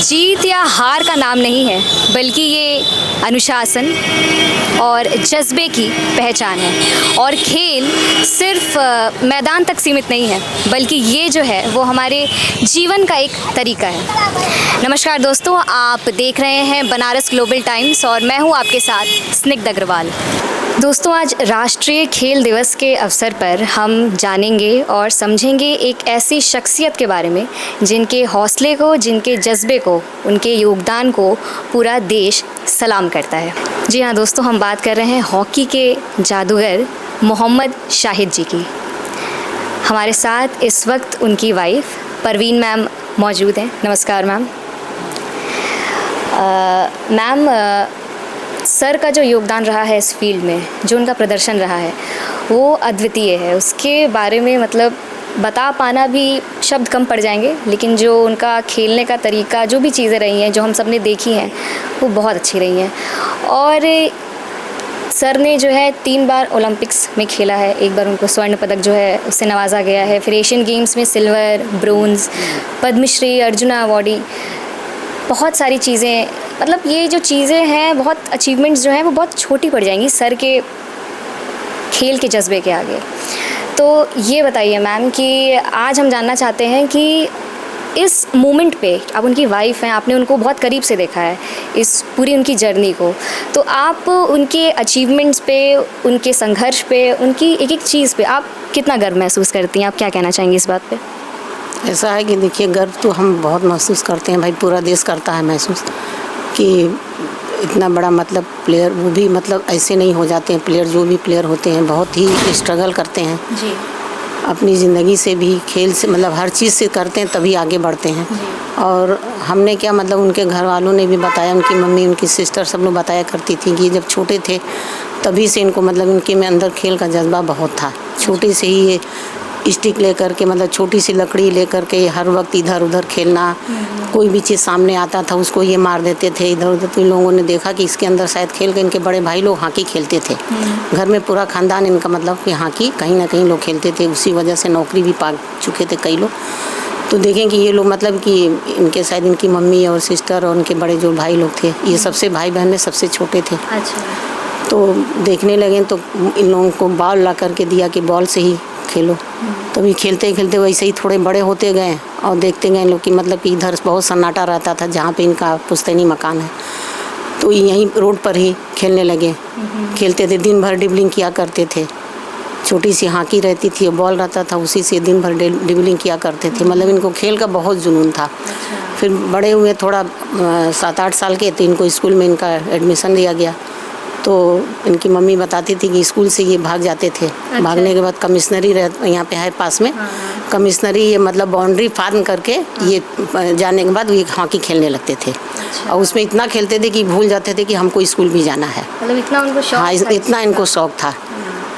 जीत या हार का नाम नहीं है, बल्कि ये अनुशासन और जज्बे की पहचान है। और खेल सिर्फ मैदान तक सीमित नहीं है, बल्कि ये जो है वो हमारे जीवन का एक तरीका है। नमस्कार दोस्तों, आप देख रहे हैं बनारस ग्लोबल टाइम्स और मैं हूँ आपके साथ स्निग्ध अग्रवाल। दोस्तों, आज राष्ट्रीय खेल दिवस के अवसर पर हम जानेंगे और समझेंगे एक ऐसी शख्सियत के बारे में जिनके हौसले को, जिनके जज्बे को, उनके योगदान को पूरा देश सलाम करता है। जी हाँ दोस्तों, हम बात कर रहे हैं हॉकी के जादूगर मोहम्मद शाहिद जी की। हमारे साथ इस वक्त उनकी वाइफ परवीन मैम मौजूद हैं। नमस्कार मैम। मैम, सर का जो योगदान रहा है इस फील्ड में, जो उनका प्रदर्शन रहा है वो अद्वितीय है। उसके बारे में मतलब बता पाना भी शब्द कम पड़ जाएंगे, लेकिन जो उनका खेलने का तरीका, जो भी चीज़ें रही हैं, जो हम सब ने देखी हैं, वो बहुत अच्छी रही हैं। और सर ने जो है 3 बार ओलंपिक्स में खेला है। एक बार उनको स्वर्ण पदक जो है उससे नवाजा गया है, फिर एशियन गेम्स में silver, bronze, Padmashri, Arjuna awardee, बहुत सारी चीज़ें। मतलब ये जो चीज़ें हैं, बहुत अचीवमेंट्स जो हैं वो बहुत छोटी पड़ जाएंगी सर के खेल के जज्बे के आगे। तो ये बताइए मैम कि आज हम जानना चाहते हैं कि इस मोमेंट पे, आप उनकी वाइफ हैं, आपने उनको बहुत करीब से देखा है इस पूरी उनकी जर्नी को, तो आप उनके अचीवमेंट्स पे, उनके संघर्ष पे, उनकी एक एक चीज़ पे आप कितना गर्व महसूस करती हैं? आप क्या कहना चाहेंगी इस बात पे? ऐसा है कि देखिए, गर्व तो हम बहुत महसूस करते हैं भाई, पूरा देश करता है महसूस कि इतना बड़ा मतलब प्लेयर, वो भी मतलब ऐसे नहीं हो जाते हैं प्लेयर। जो भी प्लेयर होते हैं बहुत ही स्ट्रगल करते हैं जी। अपनी ज़िंदगी से भी, खेल से, मतलब हर चीज़ से करते हैं तभी आगे बढ़ते हैं। और हमने क्या मतलब उनके घर वालों ने भी बताया, उनकी मम्मी, उनकी सिस्टर, सब लोग बताया करती थी कि जब छोटे थे तभी से इनको मतलब इनके में अंदर खेल का जज्बा बहुत था। छोटे से ही ये स्टिक लेकर के, मतलब छोटी सी लकड़ी लेकर के हर वक्त इधर उधर खेलना, कोई भी चीज़ सामने आता था उसको ये मार देते थे इधर उधर। तो इन लोगों ने देखा कि इसके अंदर शायद खेल के, इनके बड़े भाई लोग हॉकी खेलते थे, घर में पूरा ख़ानदान इनका मतलब कि हॉकी कहीं ना कहीं लोग खेलते थे, उसी वजह से नौकरी भी पा चुके थे कई लोग। तो देखें कि ये लोग मतलब कि इनके शायद इनकी मम्मी और सिस्टर और उनके बड़े जो भाई लोग थे, ये सबसे भाई बहन में सबसे छोटे थे। अच्छा। तो देखने लगे तो इन लोगों को बॉल ला करके दिया कि बॉल से ही खेलो। तभी खेलते खेलते वैसे ही थोड़े बड़े होते गए और देखते गए लोग कि मतलब कि इधर बहुत सन्नाटा रहता था जहाँ पे इनका पुश्तैनी मकान है, तो यहीं रोड पर ही खेलने लगे। खेलते थे, दिन भर ड्रिबलिंग किया करते थे। छोटी सी हॉकी रहती थी, बॉल रहता था, उसी से दिन भर ड्रिबलिंग किया करते थे। मतलब इनको खेल का बहुत जुनून था। फिर बड़े हुए थोड़ा 7-8 साल के, तो इनको स्कूल में इनका एडमिशन दिया गया। तो इनकी मम्मी बताती थी कि स्कूल से ये भाग जाते थे। अच्छा। भागने के बाद कमिश्नरी यहाँ पे है पास में। हाँ। कमिश्नरी ये मतलब बाउंड्री फार्म करके, हाँ। ये जाने के बाद ये हॉकी खेलने लगते थे। अच्छा। और उसमें इतना खेलते थे कि भूल जाते थे कि हमको स्कूल भी जाना है। मतलब इतना उनको शौक? हाँ, इतना इनको शौक था।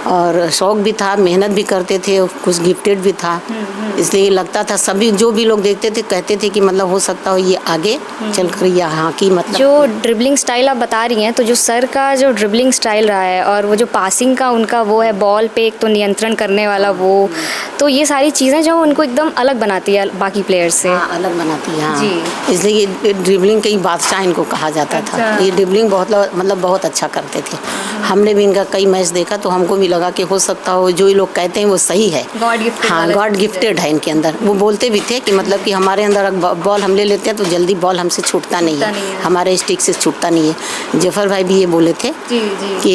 और शौक भी था, मेहनत भी करते थे, कुछ गिफ्टेड भी था। इसलिए लगता था सभी जो भी लोग देखते थे कहते थे कि मतलब हो सकता हो ये आगे चलकर ये हॉकी मतलब। जो ड्रिबलिंग स्टाइल आप बता रही हैं, तो जो सर का जो ड्रिबलिंग स्टाइल रहा है और वो जो पासिंग का उनका वो है, बॉल पे एक तो नियंत्रण करने वाला वो, तो ये सारी चीज़ें जो उनको एकदम अलग बनाती है बाकी प्लेयर्स से। हाँ, अलग बनाती है। हाँ जी। इसलिए ये ड्रिबलिंग के बादशाह इनको कहा जाता था। ये ड्रिबलिंग बहुत अच्छा करते थे। हमने भी इनका कई मैच देखा तो हमको भी लगा कि हो सकता हो जो ये लोग कहते हैं वो सही है। हाँ, गॉड गिफ्टेड है इनके अंदर। वो बोलते भी थे कि मतलब कि हमारे अंदर बॉल हम ले लेते हैं तो जल्दी बॉल हमसे छूटता नहीं है, हमारे स्टिक से छूटता नहीं है। जफर भाई भी ये बोले थे कि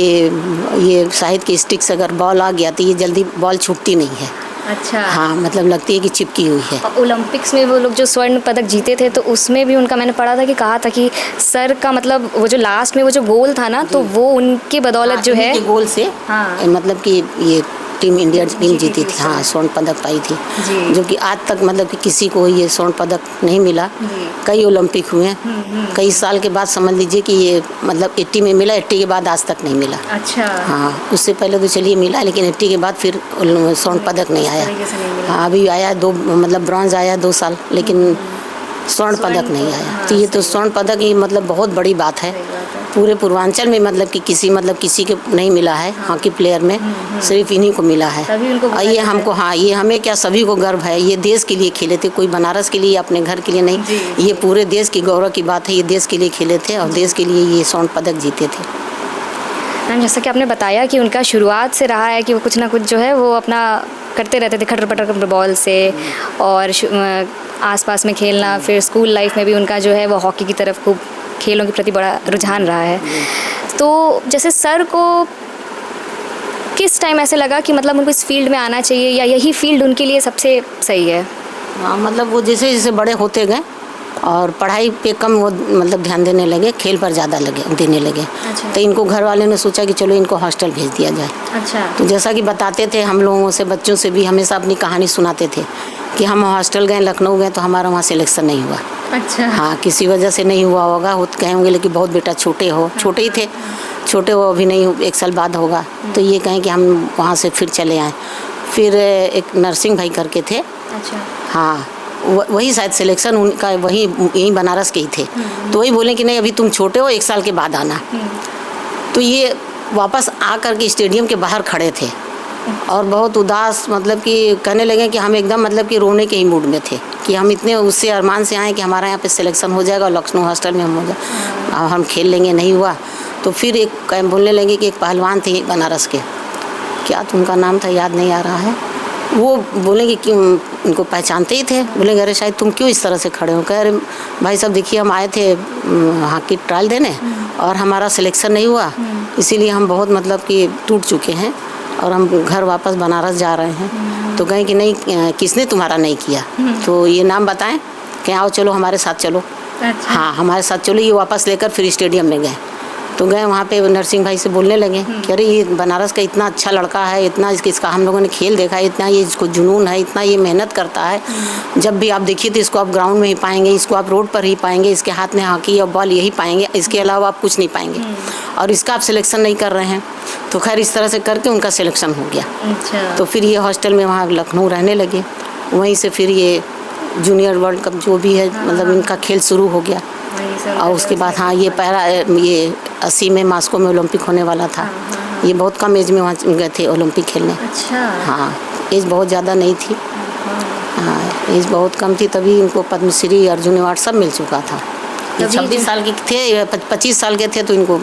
ये शाहिद के स्टिक से अगर बॉल आ गया तो ये जल्दी बॉल छूटती नहीं है। अच्छा। हाँ, मतलब लगती है कि चिपकी हुई है। ओलंपिक्स में वो लोग जो स्वर्ण पदक जीते थे, तो उसमें भी उनका मैंने पढ़ा था कि कहा था कि सर का मतलब वो जो लास्ट में वो जो गोल था ना, तो वो उनके बदौलत जो है गोल से, हाँ, मतलब कि ये टीम इंडिया टीम जीती थी। हाँ, स्वर्ण पदक पाई थी, जो कि आज तक मतलब कि किसी को ये स्वर्ण पदक नहीं मिला। कई ओलंपिक हुए, कई साल के बाद समझ लीजिए कि ये मतलब 80 में मिला, 80 के बाद आज तक नहीं मिला। अच्छा। हाँ, उससे पहले तो चलिए मिला, लेकिन 80 के बाद फिर स्वर्ण पदक नहीं आया। हाँ, अभी आया 2 मतलब ब्रॉन्ज आया 2 साल, लेकिन स्वर्ण पदक नहीं आया। तो ये तो स्वर्ण पदक ही मतलब बहुत बड़ी बात है। पूरे पूर्वांचल में मतलब कि किसी के नहीं मिला है हॉकी प्लेयर में, सिर्फ इन्हीं को मिला है। और ये हमको, हाँ, ये हमें क्या सभी को गर्व है। ये देश के लिए खेले थे, कोई बनारस के लिए, अपने घर के लिए नहीं, ये पूरे देश की गौरव की बात है। ये देश के लिए खेले थे और देश के लिए ये स्वर्ण पदक जीते थे। मैम, जैसा कि आपने बताया कि उनका शुरुआत से रहा है कि वो कुछ ना कुछ जो है वो अपना करते रहते थे, खटर पटर बॉल से, और आसपास में खेलना। फिर स्कूल लाइफ में भी उनका जो है वो हॉकी की तरफ खूब, खेलों के प्रति बड़ा रुझान रहा है। तो जैसे सर को किस टाइम ऐसे लगा कि मतलब उनको इस फील्ड में आना चाहिए, या यही फील्ड उनके लिए सबसे सही है? हाँ, मतलब वो जैसे जैसे बड़े होते गए और पढ़ाई पे कम वो मतलब ध्यान देने लगे, खेल पर ज़्यादा देने लगे। अच्छा। तो इनको घर वाले ने सोचा कि चलो इनको हॉस्टल भेज दिया जाए। अच्छा। तो जैसा कि बताते थे हम लोगों से, बच्चों से भी हमेशा अपनी कहानी सुनाते थे कि हम हॉस्टल गए, लखनऊ गए, तो हमारा वहाँ सिलेक्शन नहीं हुआ। अच्छा। हाँ, किसी वजह से नहीं हुआ होगा, कहे होंगे लेकिन बहुत बेटा छोटे हो, छोटे ही थे, छोटे हो, अभी नहीं, 1 साल बाद होगा। तो ये कहें कि हम वहाँ से फिर चले आए। फिर एक नरसिंह भाई करके थे। अच्छा। हाँ, वही शायद सिलेक्शन उनका वही यहीं बनारस के ही थे। तो वही बोले कि नहीं अभी तुम छोटे हो, 1 साल के बाद आना। तो ये वापस आ कर के स्टेडियम के बाहर खड़े थे और बहुत उदास, मतलब कि कहने लगे कि हम एकदम मतलब कि रोने के ही मूड में थे कि हम इतने उससे अरमान से आए कि हमारा यहाँ पे सिलेक्शन हो जाएगा और लखनऊ हॉस्टल में हम हो जाए, हम खेल लेंगे, नहीं हुआ। तो फिर एक बोलने लगे कि एक पहलवान थे बनारस के, क्या तो उनका नाम था, याद नहीं आ रहा है। वो बोलेंगे कि उनको पहचानते ही थे, बोलेंगे अरे शायद तुम क्यों इस तरह से खड़े हो? कह रहे भाई साहब देखिए हम आए थे हॉकी ट्रायल देने और हमारा सिलेक्शन नहीं हुआ, इसीलिए हम बहुत मतलब कि टूट चुके हैं और हम घर वापस बनारस जा रहे हैं। तो कहें कि नहीं, किसने तुम्हारा नहीं किया? तो ये नाम बताएं कि आओ चलो हमारे साथ चलो। अच्छा। हाँ, हमारे साथ चलो। ये वापस लेकर फिर स्टेडियम में गए। तो गए वहाँ पे नरसिंह भाई से बोलने लगे कि अरे ये बनारस का इतना अच्छा लड़का है, इतना इसका हम लोगों ने खेल देखा है, इतना ये इसको जुनून है, इतना ये मेहनत करता है। जब भी आप देखिए तो इसको आप ग्राउंड में ही पाएंगे, इसको आप रोड पर ही पाएंगे, इसके हाथ में हॉकी और बॉल यही पाएंगे, इसके अलावा आप कुछ नहीं पाएंगे। और इसका आप सिलेक्शन नहीं कर रहे हैं। तो खैर इस तरह से करके उनका सिलेक्शन हो गया। अच्छा। तो फिर ये हॉस्टल में वहाँ लखनऊ रहने लगे। वहीं से फिर ये जूनियर वर्ल्ड कप जो भी है मतलब इनका खेल शुरू हो गया। और उसके बाद हाँ ये 80 में मॉस्को में ओलंपिक होने वाला था। ये बहुत कम एज में वहाँ गए थे ओलंपिक खेलने। अच्छा। हाँ, एज बहुत ज़्यादा नहीं थी। हाँ, एज बहुत कम थी, तभी इनको पद्मश्री, अर्जुन अवार्ड सब मिल चुका था। 26 साल के थे, 25 साल के थे तो इनको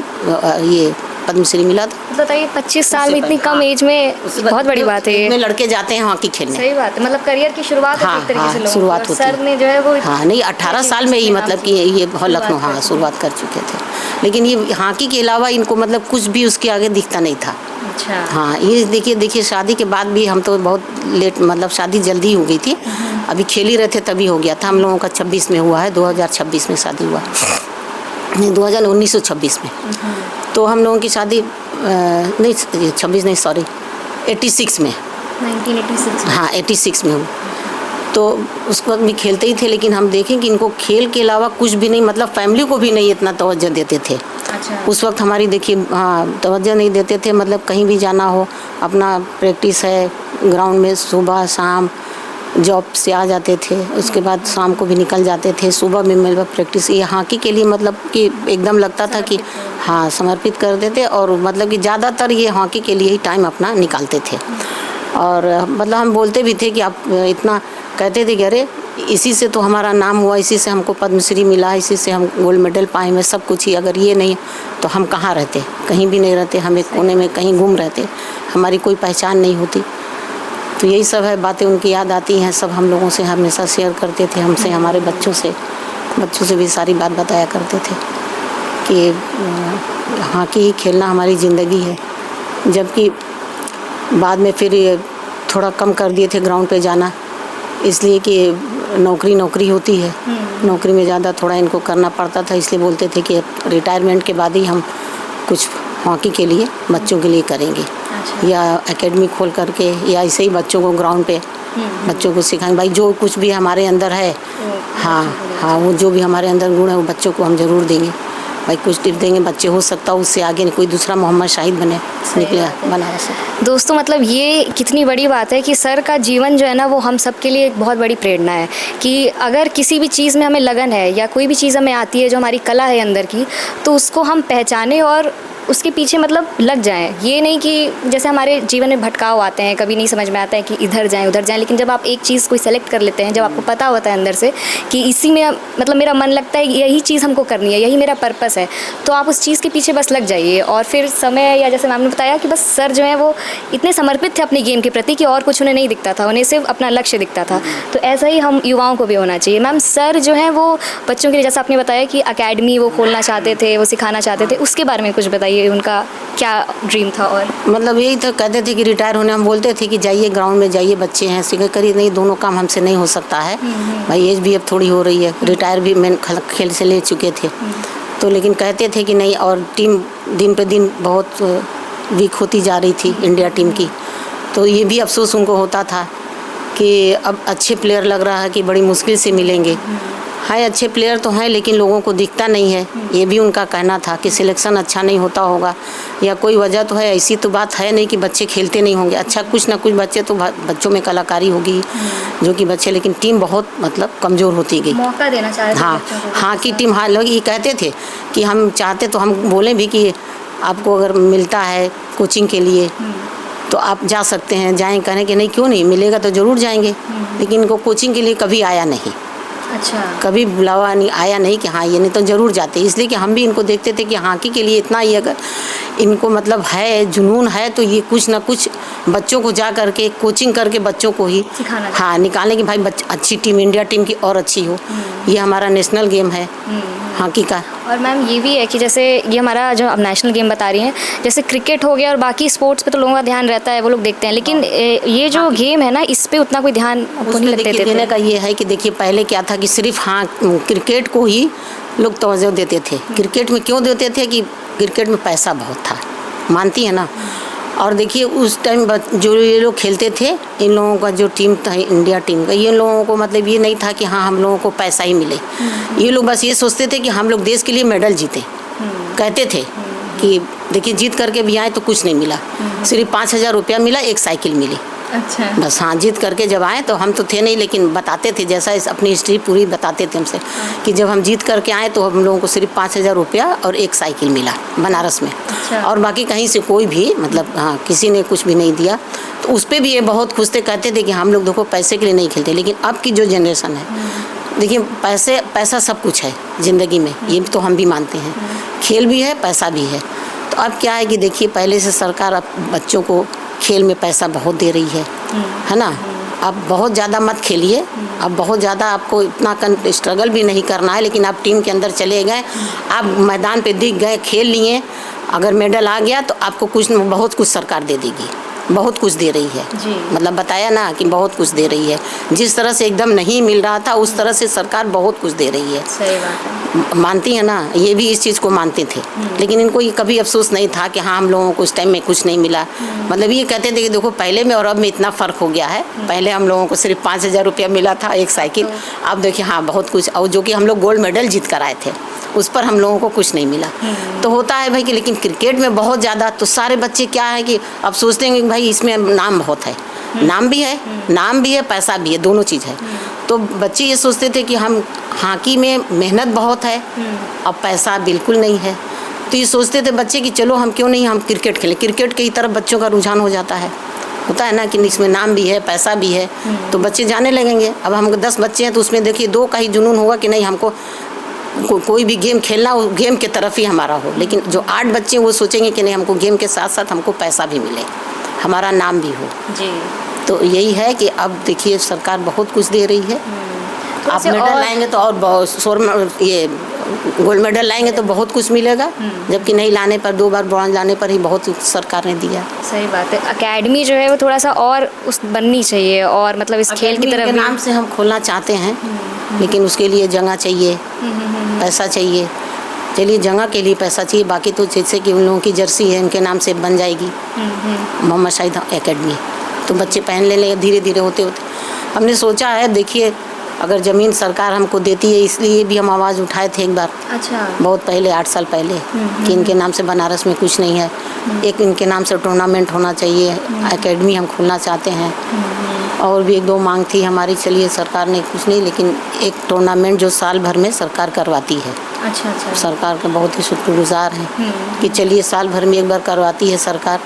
ये पद्मश्री मिला था। बताइए 25 साल में इतनी कम एज में बहुत बड़ी बात है। इतने लड़के जाते हैं हॉकी खेलने। सही बात है, मतलब करियर की शुरुआत हाँ, एक तरीके से शुरुआत होती है। सर ने जो है वो हाँ नहीं 18 साल में ही मतलब कि ये लखनऊ हाँ शुरुआत कर चुके थे। लेकिन ये हॉकी के अलावा इनको मतलब कुछ भी उसके आगे दिखता नहीं था। अच्छा। हाँ, ये देखिए शादी के बाद भी हम तो बहुत लेट, मतलब शादी जल्दी हो गई थी, अभी खेल ही रहे थे तभी हो गया था। हम लोगों का 26 में हुआ है, 2026 में शादी हुआ, नहीं 1926 में। तो हम लोगों की शादी नहीं 26 नहीं सॉरी 86 में, 1986 हाँ 86 में हुआ। तो उस वक्त भी खेलते ही थे, लेकिन हम देखें कि इनको खेल के अलावा कुछ भी नहीं, मतलब फैमिली को भी नहीं इतना तवज्जो देते थे। अच्छा। उस वक्त हमारी देखिए हाँ तवज्जो नहीं देते थे, मतलब कहीं भी जाना हो अपना प्रैक्टिस है ग्राउंड में, सुबह शाम जॉब से आ जाते थे, उसके बाद शाम को भी निकल जाते थे, सुबह में मेरे प्रैक्टिस। ये हॉकी के लिए मतलब कि एकदम लगता था कि हाँ समर्पित कर देते, और मतलब कि ज़्यादातर ये हॉकी के लिए ही टाइम अपना निकालते थे। और मतलब हम बोलते भी थे कि आप इतना कहते थे कि अरे इसी से तो हमारा नाम हुआ, इसी से हमको पद्मश्री मिला, इसी से हम गोल्ड मेडल पाए हैं, सब कुछ ही। अगर ये नहीं तो हम कहाँ रहते, कहीं भी नहीं रहते, हम एक कोने में कहीं घूम रहते, हमारी कोई पहचान नहीं होती। तो यही सब है बातें उनकी याद आती हैं, सब हम लोगों से हमेशा शेयर करते थे, हमसे हमारे बच्चों से भी सारी बात बताया करते थे कि हॉकी ही खेलना हमारी ज़िंदगी है। जबकि बाद में फिर ये थोड़ा कम कर दिए थे ग्राउंड पे जाना, इसलिए कि नौकरी होती है, नौकरी में ज़्यादा थोड़ा इनको करना पड़ता था, इसलिए बोलते थे कि रिटायरमेंट के बाद ही हम कुछ हॉकी के लिए बच्चों के लिए करेंगे। अच्छा। या एकेडमी खोल करके या ऐसे ही बच्चों को ग्राउंड पे बच्चों को सिखाएंगे, भाई जो कुछ भी हमारे अंदर है, हाँ वो जो भी हमारे अंदर गुण है वो बच्चों को हम ज़रूर देंगे। भाई कुछ टिप देंगे, बच्चे हो सकता है उससे आगे कोई दूसरा मोहम्मद शाहिद बने निकले बनारस से। दोस्तों मतलब ये कितनी बड़ी बात है कि सर का जीवन जो है ना वो हम सब के लिए एक बहुत बड़ी प्रेरणा है कि अगर किसी भी चीज़ में हमें लगन है या कोई भी चीज़ हमें आती है जो हमारी कला है अंदर की, तो उसको हम पहचाने और उसके पीछे मतलब लग जाएं। ये नहीं कि जैसे हमारे जीवन में भटकाव आते हैं, कभी नहीं समझ में आता है कि इधर जाएं उधर जाएं, लेकिन जब आप एक चीज़ कोई सेलेक्ट कर लेते हैं, जब आपको पता होता है अंदर से कि इसी में मतलब मेरा मन लगता है, यही चीज़ हमको करनी है, यही मेरा पर्पस है, तो आप उस चीज़ के पीछे बस लग जाइए। और फिर समय या जैसे मैम ने बताया कि बस सर जो है वो इतने समर्पित थे अपनी गेम के प्रति कि और कुछ उन्हें नहीं दिखता था, उन्हें सिर्फ अपना लक्ष्य दिखता था। तो ऐसा ही हम युवाओं को भी होना चाहिए। मैम सर जो है वो बच्चों के लिए, जैसा आपने बताया कि अकेडमी वो खोलना चाहते थे, वो सिखाना चाहते थे, उसके बारे में कुछ बताइए, उनका क्या ड्रीम था? और मतलब यही तो कहते थे कि रिटायर होने, हम बोलते थे कि जाइए ग्राउंड में जाइए, बच्चे हैं सीखे करिए, नहीं दोनों काम हमसे नहीं हो सकता है भाई, एज भी अब थोड़ी हो रही है, रिटायर भी मैं खेल से ले चुके थे। तो लेकिन कहते थे कि नहीं, और टीम दिन पे दिन बहुत वीक होती जा रही थी इंडिया टीम की, तो ये भी अफसोस उनको होता था कि अब अच्छे प्लेयर लग रहा है कि बड़ी मुश्किल से मिलेंगे। है अच्छे प्लेयर तो हैं लेकिन लोगों को दिखता नहीं है, ये भी उनका कहना था कि सिलेक्शन अच्छा नहीं होता होगा या कोई वजह तो है, ऐसी तो बात है नहीं कि बच्चे खेलते नहीं होंगे, अच्छा कुछ ना कुछ बच्चे तो बच्चों में कलाकारी होगी जो कि बच्चे, लेकिन टीम बहुत मतलब कमज़ोर होती गई। मौका देना चाह रहे थे हाँ बच्चों को। हाँ, कि टीम, हाँ लोग ये कहते थे कि हम चाहते, तो हम बोले भी कि आपको अगर मिलता है कोचिंग के लिए तो आप जा सकते हैं, जाएँ, कहें कि नहीं क्यों नहीं, मिलेगा तो ज़रूर जाएंगे, लेकिन इनको कोचिंग के लिए कभी आया नहीं। अच्छा, कभी बुलावा नहीं आया, नहीं कि हाँ ये नहीं तो ज़रूर जाते, इसलिए कि हम भी इनको देखते थे कि हॉकी के लिए इतना ही अगर इनको मतलब है, जुनून है, तो ये कुछ ना कुछ बच्चों को जा करके कोचिंग करके बच्चों को ही सिखाना हाँ निकालें कि भाई अच्छी टीम, इंडिया टीम की और अच्छी हो। ये हमारा नेशनल गेम है हॉकी का। और मैम ये भी है कि जैसे ये हमारा जो आप नेशनल गेम बता रही हैं, जैसे क्रिकेट हो गया और बाकी स्पोर्ट्स पे तो लोगों का ध्यान रहता है, वो लोग देखते हैं, लेकिन ये जो गेम है ना, इस पे उतना कोई ध्यान आपको नहीं लगते थे? देने का ये है कि देखिए पहले क्या था कि सिर्फ हाँ क्रिकेट को ही लोग तवज्जो देते थे। क्रिकेट में क्यों देते थे कि क्रिकेट में पैसा बहुत था, मानती है ना। और देखिए उस टाइम जो ये लोग खेलते थे, इन लोगों का जो टीम था इंडिया टीम का, ये लोगों को मतलब ये नहीं था कि हाँ हम लोगों को पैसा ही मिले, ये लोग बस ये सोचते थे कि हम लोग देश के लिए मेडल जीते। कहते थे कि देखिए जीत करके भी आए तो कुछ नहीं मिला, सिर्फ 5,000 रुपया मिला, एक साइकिल मिली। अच्छा, बस हाँ, जीत करके जब आए तो हम तो थे नहीं, लेकिन बताते थे, जैसा अपनी हिस्ट्री पूरी बताते थे हमसे कि जब हम जीत करके आए तो हम लोगों को सिर्फ 5,000 रुपया और एक साइकिल मिला बनारस में। अच्छा। और बाकी कहीं से कोई भी मतलब हाँ किसी ने कुछ भी नहीं दिया। तो उस पर भी ये बहुत खुश थे, कहते थे कि हम लोग देखो पैसे के लिए नहीं खेलते। लेकिन अब की जो जनरेशन है, देखिए पैसा सब कुछ है ज़िंदगी में, ये तो हम भी मानते हैं, खेल भी है पैसा भी है। तो अब क्या है कि देखिए पहले से सरकार अब बच्चों को खेल में पैसा बहुत दे रही है ना। अब बहुत ज़्यादा मत खेलिए, अब बहुत ज़्यादा आपको इतना स्ट्रगल भी नहीं करना है, लेकिन आप टीम के अंदर चले गए, आप मैदान पे दिख गए, खेल लिए, अगर मेडल आ गया तो आपको कुछ बहुत कुछ सरकार दे देगी, बहुत कुछ दे रही है जी। मतलब बताया ना कि बहुत कुछ दे रही है। जिस तरह से एकदम नहीं मिल रहा था उस तरह से सरकार बहुत कुछ दे रही है। सही बात है। मानती है ना, ये भी इस चीज़ को मानते थे, लेकिन इनको ये कभी अफसोस नहीं था कि हाँ हम लोगों को उस टाइम में कुछ नहीं मिला। मतलब ये कहते थे कि देखो पहले में और अब में इतना फ़र्क हो गया है, पहले हम लोगों को सिर्फ 5,000 रुपया मिला था, एक साइकिल, अब देखिए हाँ बहुत कुछ, और जो कि हम लोग गोल्ड मेडल जीत कर आए थे उस पर हम लोगों को कुछ नहीं मिला। तो होता है भाई कि लेकिन क्रिकेट में बहुत ज़्यादा, तो सारे बच्चे क्या है कि अब सोचते हैं कि भाई इसमें नाम बहुत है, नाम भी है पैसा भी है, दोनों चीज़ है। तो बच्चे ये सोचते थे कि हम हॉकी में मेहनत बहुत है और पैसा बिल्कुल नहीं है, तो ये सोचते थे बच्चे कि चलो हम क्यों नहीं हम क्रिकेट खेलें। क्रिकेट की तरफ बच्चों का रुझान हो जाता है, होता है ना कि इसमें नाम भी है पैसा भी है, तो बच्चे जाने लगेंगे। अब हम 10 बच्चे हैं तो उसमें देखिए 2 का ही जुनून होगा कि नहीं हमको कोई भी गेम खेलना हो, गेम के तरफ ही हमारा हो। लेकिन जो 8 बच्चे वो सोचेंगे कि नहीं हमको गेम के साथ साथ हमको पैसा भी मिले, हमारा नाम भी हो जी। तो यही है कि अब देखिए सरकार बहुत कुछ दे रही है। आप वैसे मेडल लाएंगे तो और बहुत ये गोल्ड मेडल लाएंगे तो बहुत कुछ मिलेगा, जबकि नहीं लाने पर 2 बार ब्रॉन्ज लाने पर ही बहुत सरकार ने दिया। सही बात है। अकेडमी जो है वो थोड़ा सा और उस बननी चाहिए, और मतलब इस खेल की तरफ के नाम से हम खोलना चाहते हैं, लेकिन उसके लिए जगह चाहिए, पैसा चाहिए। चलिए जगह के लिए पैसा चाहिए, बाकी तो जैसे कि उन लोगों की जर्सी है उनके नाम से बन जाएगी मोहम्मद शाहिद एकेडमी, तो बच्चे पहन ले धीरे धीरे होते होते। हमने सोचा है देखिए अगर ज़मीन सरकार हमको देती है, इसलिए भी हम आवाज़ उठाए थे एक बार, अच्छा। बहुत पहले 8 साल पहले, कि इनके नाम से बनारस में कुछ नहीं है, एक इनके नाम से टूर्नामेंट होना चाहिए, एकेडमी हम खोलना चाहते हैं। और भी 1-2 मांग थी हमारी, चलिए सरकार ने कुछ नहीं, लेकिन एक टूर्नामेंट जो साल भर में सरकार करवाती है। अच्छा अच्छा। सरकार का बहुत ही शुक्रगुजार हैं कि चलिए साल भर में एक बार करवाती है सरकार।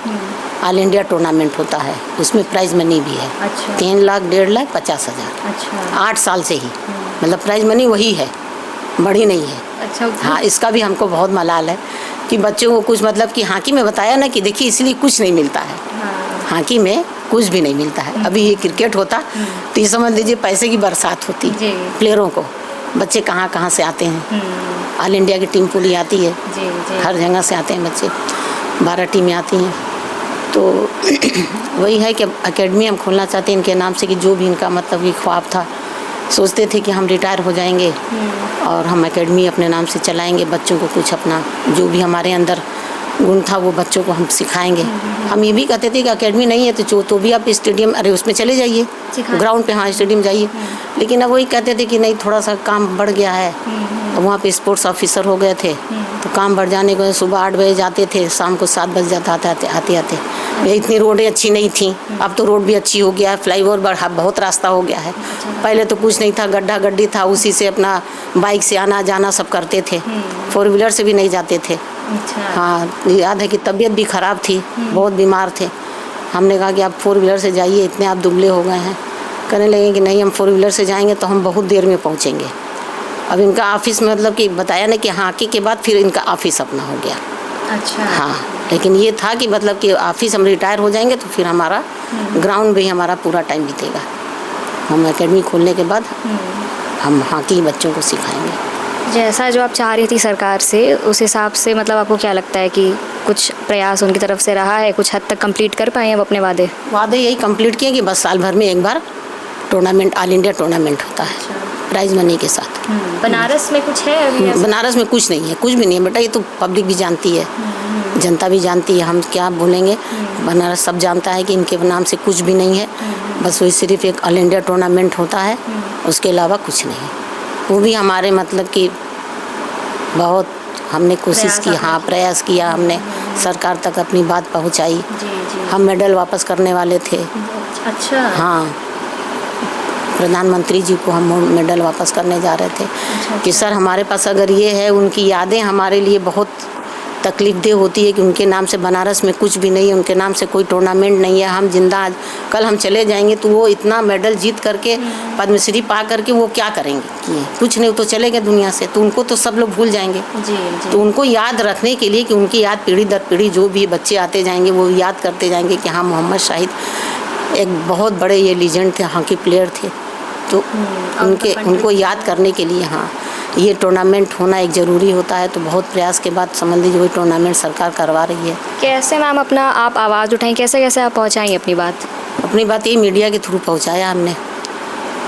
ऑल इंडिया टूर्नामेंट होता है, उसमें प्राइज़ मनी भी है। अच्छा। 3 लाख 1.5 लाख 50,000। अच्छा। 8 साल से ही मतलब प्राइज़ मनी वही है, बढ़ी नहीं है। अच्छा। हाँ, इसका भी हमको बहुत मलाल है कि बच्चों को कुछ मतलब कि हॉकी में बताया ना कि देखिए इसलिए कुछ नहीं मिलता है, हॉकी में कुछ भी नहीं मिलता है। अभी ये क्रिकेट होता तो ये समझ लीजिए पैसे की बरसात होती प्लेयरों को। बच्चे कहाँ कहाँ से आते हैं, ऑल इंडिया की टीम पूरी आती है, हर जगह से आते हैं बच्चे, 12 टीमें आती हैं। तो वही है कि एकेडमी हम खोलना चाहते हैं इनके नाम से, कि जो भी इनका मतलब कि ख्वाब था, सोचते थे कि हम रिटायर हो जाएंगे और हम एकेडमी अपने नाम से चलाएंगे, बच्चों को कुछ अपना जो भी हमारे अंदर गुण था वो बच्चों को हम सिखाएंगे। हम ये भी कहते थे कि एकेडमी नहीं है तो भी आप स्टेडियम, अरे उसमें चले जाइए, ग्राउंड पे, हाँ स्टेडियम जाइए। लेकिन अब वही कहते थे कि नहीं, थोड़ा सा काम बढ़ गया है। वहाँ पे स्पोर्ट्स ऑफिसर हो गए थे तो काम बढ़ जाने के, सुबह 8 बजे जाते थे, शाम को 7 बज जाता आते आते। इतनी रोडें अच्छी नहीं थी, अब तो रोड भी अच्छी हो गया है, फ्लाईओवर बढ़ा, बहुत रास्ता हो गया है। पहले तो कुछ नहीं था, गड्ढा गड्ढी था, उसी से अपना बाइक से आना जाना सब करते थे, 4 व्हीलर से भी नहीं जाते थे। हाँ, याद है कि तबीयत भी ख़राब थी, बहुत बीमार थे। हमने कहा कि आप 4 व्हीलर से जाइए, इतने आप दुबले हो गए हैं। कहने लगे कि नहीं, हम 4 व्हीलर से जाएंगे तो हम बहुत देर में पहुँचेंगे। अब इनका ऑफिस मतलब कि बताया ना कि हॉकी के बाद फिर इनका ऑफिस अपना हो गया। अच्छा। हाँ, लेकिन ये था कि मतलब कि ऑफिस हम रिटायर हो जाएंगे तो फिर हमारा ग्राउंड भी हमारा पूरा टाइम बीतेगा। हम एकेडमी खोलने के बाद हम हॉकी बच्चों को सिखाएंगे। जैसा जो आप चाह रही थी सरकार से, उस हिसाब से मतलब आपको क्या लगता है कि कुछ प्रयास उनकी तरफ से रहा है, कुछ हद तक कंप्लीट कर पाए हैं वो अपने वादे? यही कंप्लीट किए कि बस साल भर में एक बार टूर्नामेंट, ऑल इंडिया टूर्नामेंट होता है प्राइज मनी के साथ। बनारस में कुछ है अभी? बनारस में कुछ नहीं है, कुछ भी नहीं है बेटा, ये तो पब्लिक भी जानती है, जनता भी जानती है, हम क्या बोलेंगे। बनारस सब जानता है कि इनके नाम से कुछ भी नहीं है, बस वही सिर्फ एक ऑल इंडिया टूर्नामेंट होता है, उसके अलावा कुछ नहीं है। वो भी हमारे मतलब कि बहुत हमने कोशिश की, हाँ प्रयास किया, हमने सरकार तक अपनी बात पहुंचाई। हम मेडल वापस करने वाले थे। अच्छा। हाँ, प्रधानमंत्री जी को हम मेडल वापस करने जा रहे थे। कि सर हमारे पास अगर ये है, उनकी यादें हमारे लिए बहुत तकलीफदेह होती है कि उनके नाम से बनारस में कुछ भी नहीं है, उनके नाम से कोई टूर्नामेंट नहीं है। हम जिंदा कल हम चले जाएंगे तो वो इतना मेडल जीत करके, पद्मश्री पा करके वो क्या करेंगे कि कुछ नहीं, तो चले गए दुनिया से, तो उनको तो सब लोग भूल जाएंगे। जी। तो उनको याद रखने के लिए कि उनकी याद पीढ़ी दर पीढ़ी जो भी बच्चे आते जाएंगे वो याद करते जाएंगे कि हाँ मोहम्मद शाहिद एक बहुत बड़े ये लीजेंड थे, हॉकी प्लेयर थे। तो उनको याद करने के लिए हाँ ये टूर्नामेंट होना एक ज़रूरी होता है। तो बहुत प्रयास के बाद समझ लीजिए वही टूर्नामेंट सरकार करवा रही है। कैसे मैम अपना आप आवाज़ उठाएं, कैसे कैसे आप पहुंचाएं अपनी बात? अपनी बात यही मीडिया के थ्रू पहुंचाया हमने।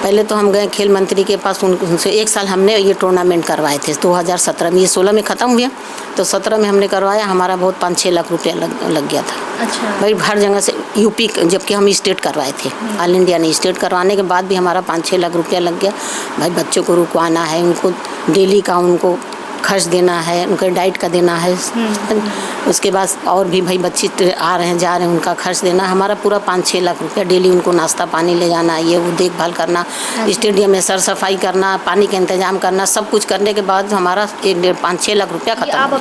पहले तो हम गए खेल मंत्री के पास, उनसे 1 साल हमने ये टूर्नामेंट करवाए थे 2017 में, ये 16 में ख़त्म हुआ तो 17 में हमने करवाया। हमारा बहुत 5-6 लाख रुपया लग गया था। अच्छा। भाई हर जगह से यूपी, जबकि हम स्टेट करवाए थे, ऑल इंडिया नहीं, स्टेट करवाने के बाद भी हमारा 5-6 लाख रुपया लग गया। भाई बच्चों को रुकवाना है, उनको डेली का उनको खर्च देना है, उनके डाइट का देना है, उसके बाद और भी भाई बच्चे आ रहे हैं जा रहे हैं उनका खर्च देना, हमारा पूरा 5-6 लाख रुपया डेली उनको नाश्ता पानी ले जाना, ये वो देखभाल करना, स्टेडियम में सर सफाई करना, पानी का इंतजाम करना, सब कुछ करने के बाद हमारा 5-6 लाख रुपया खत्म। आप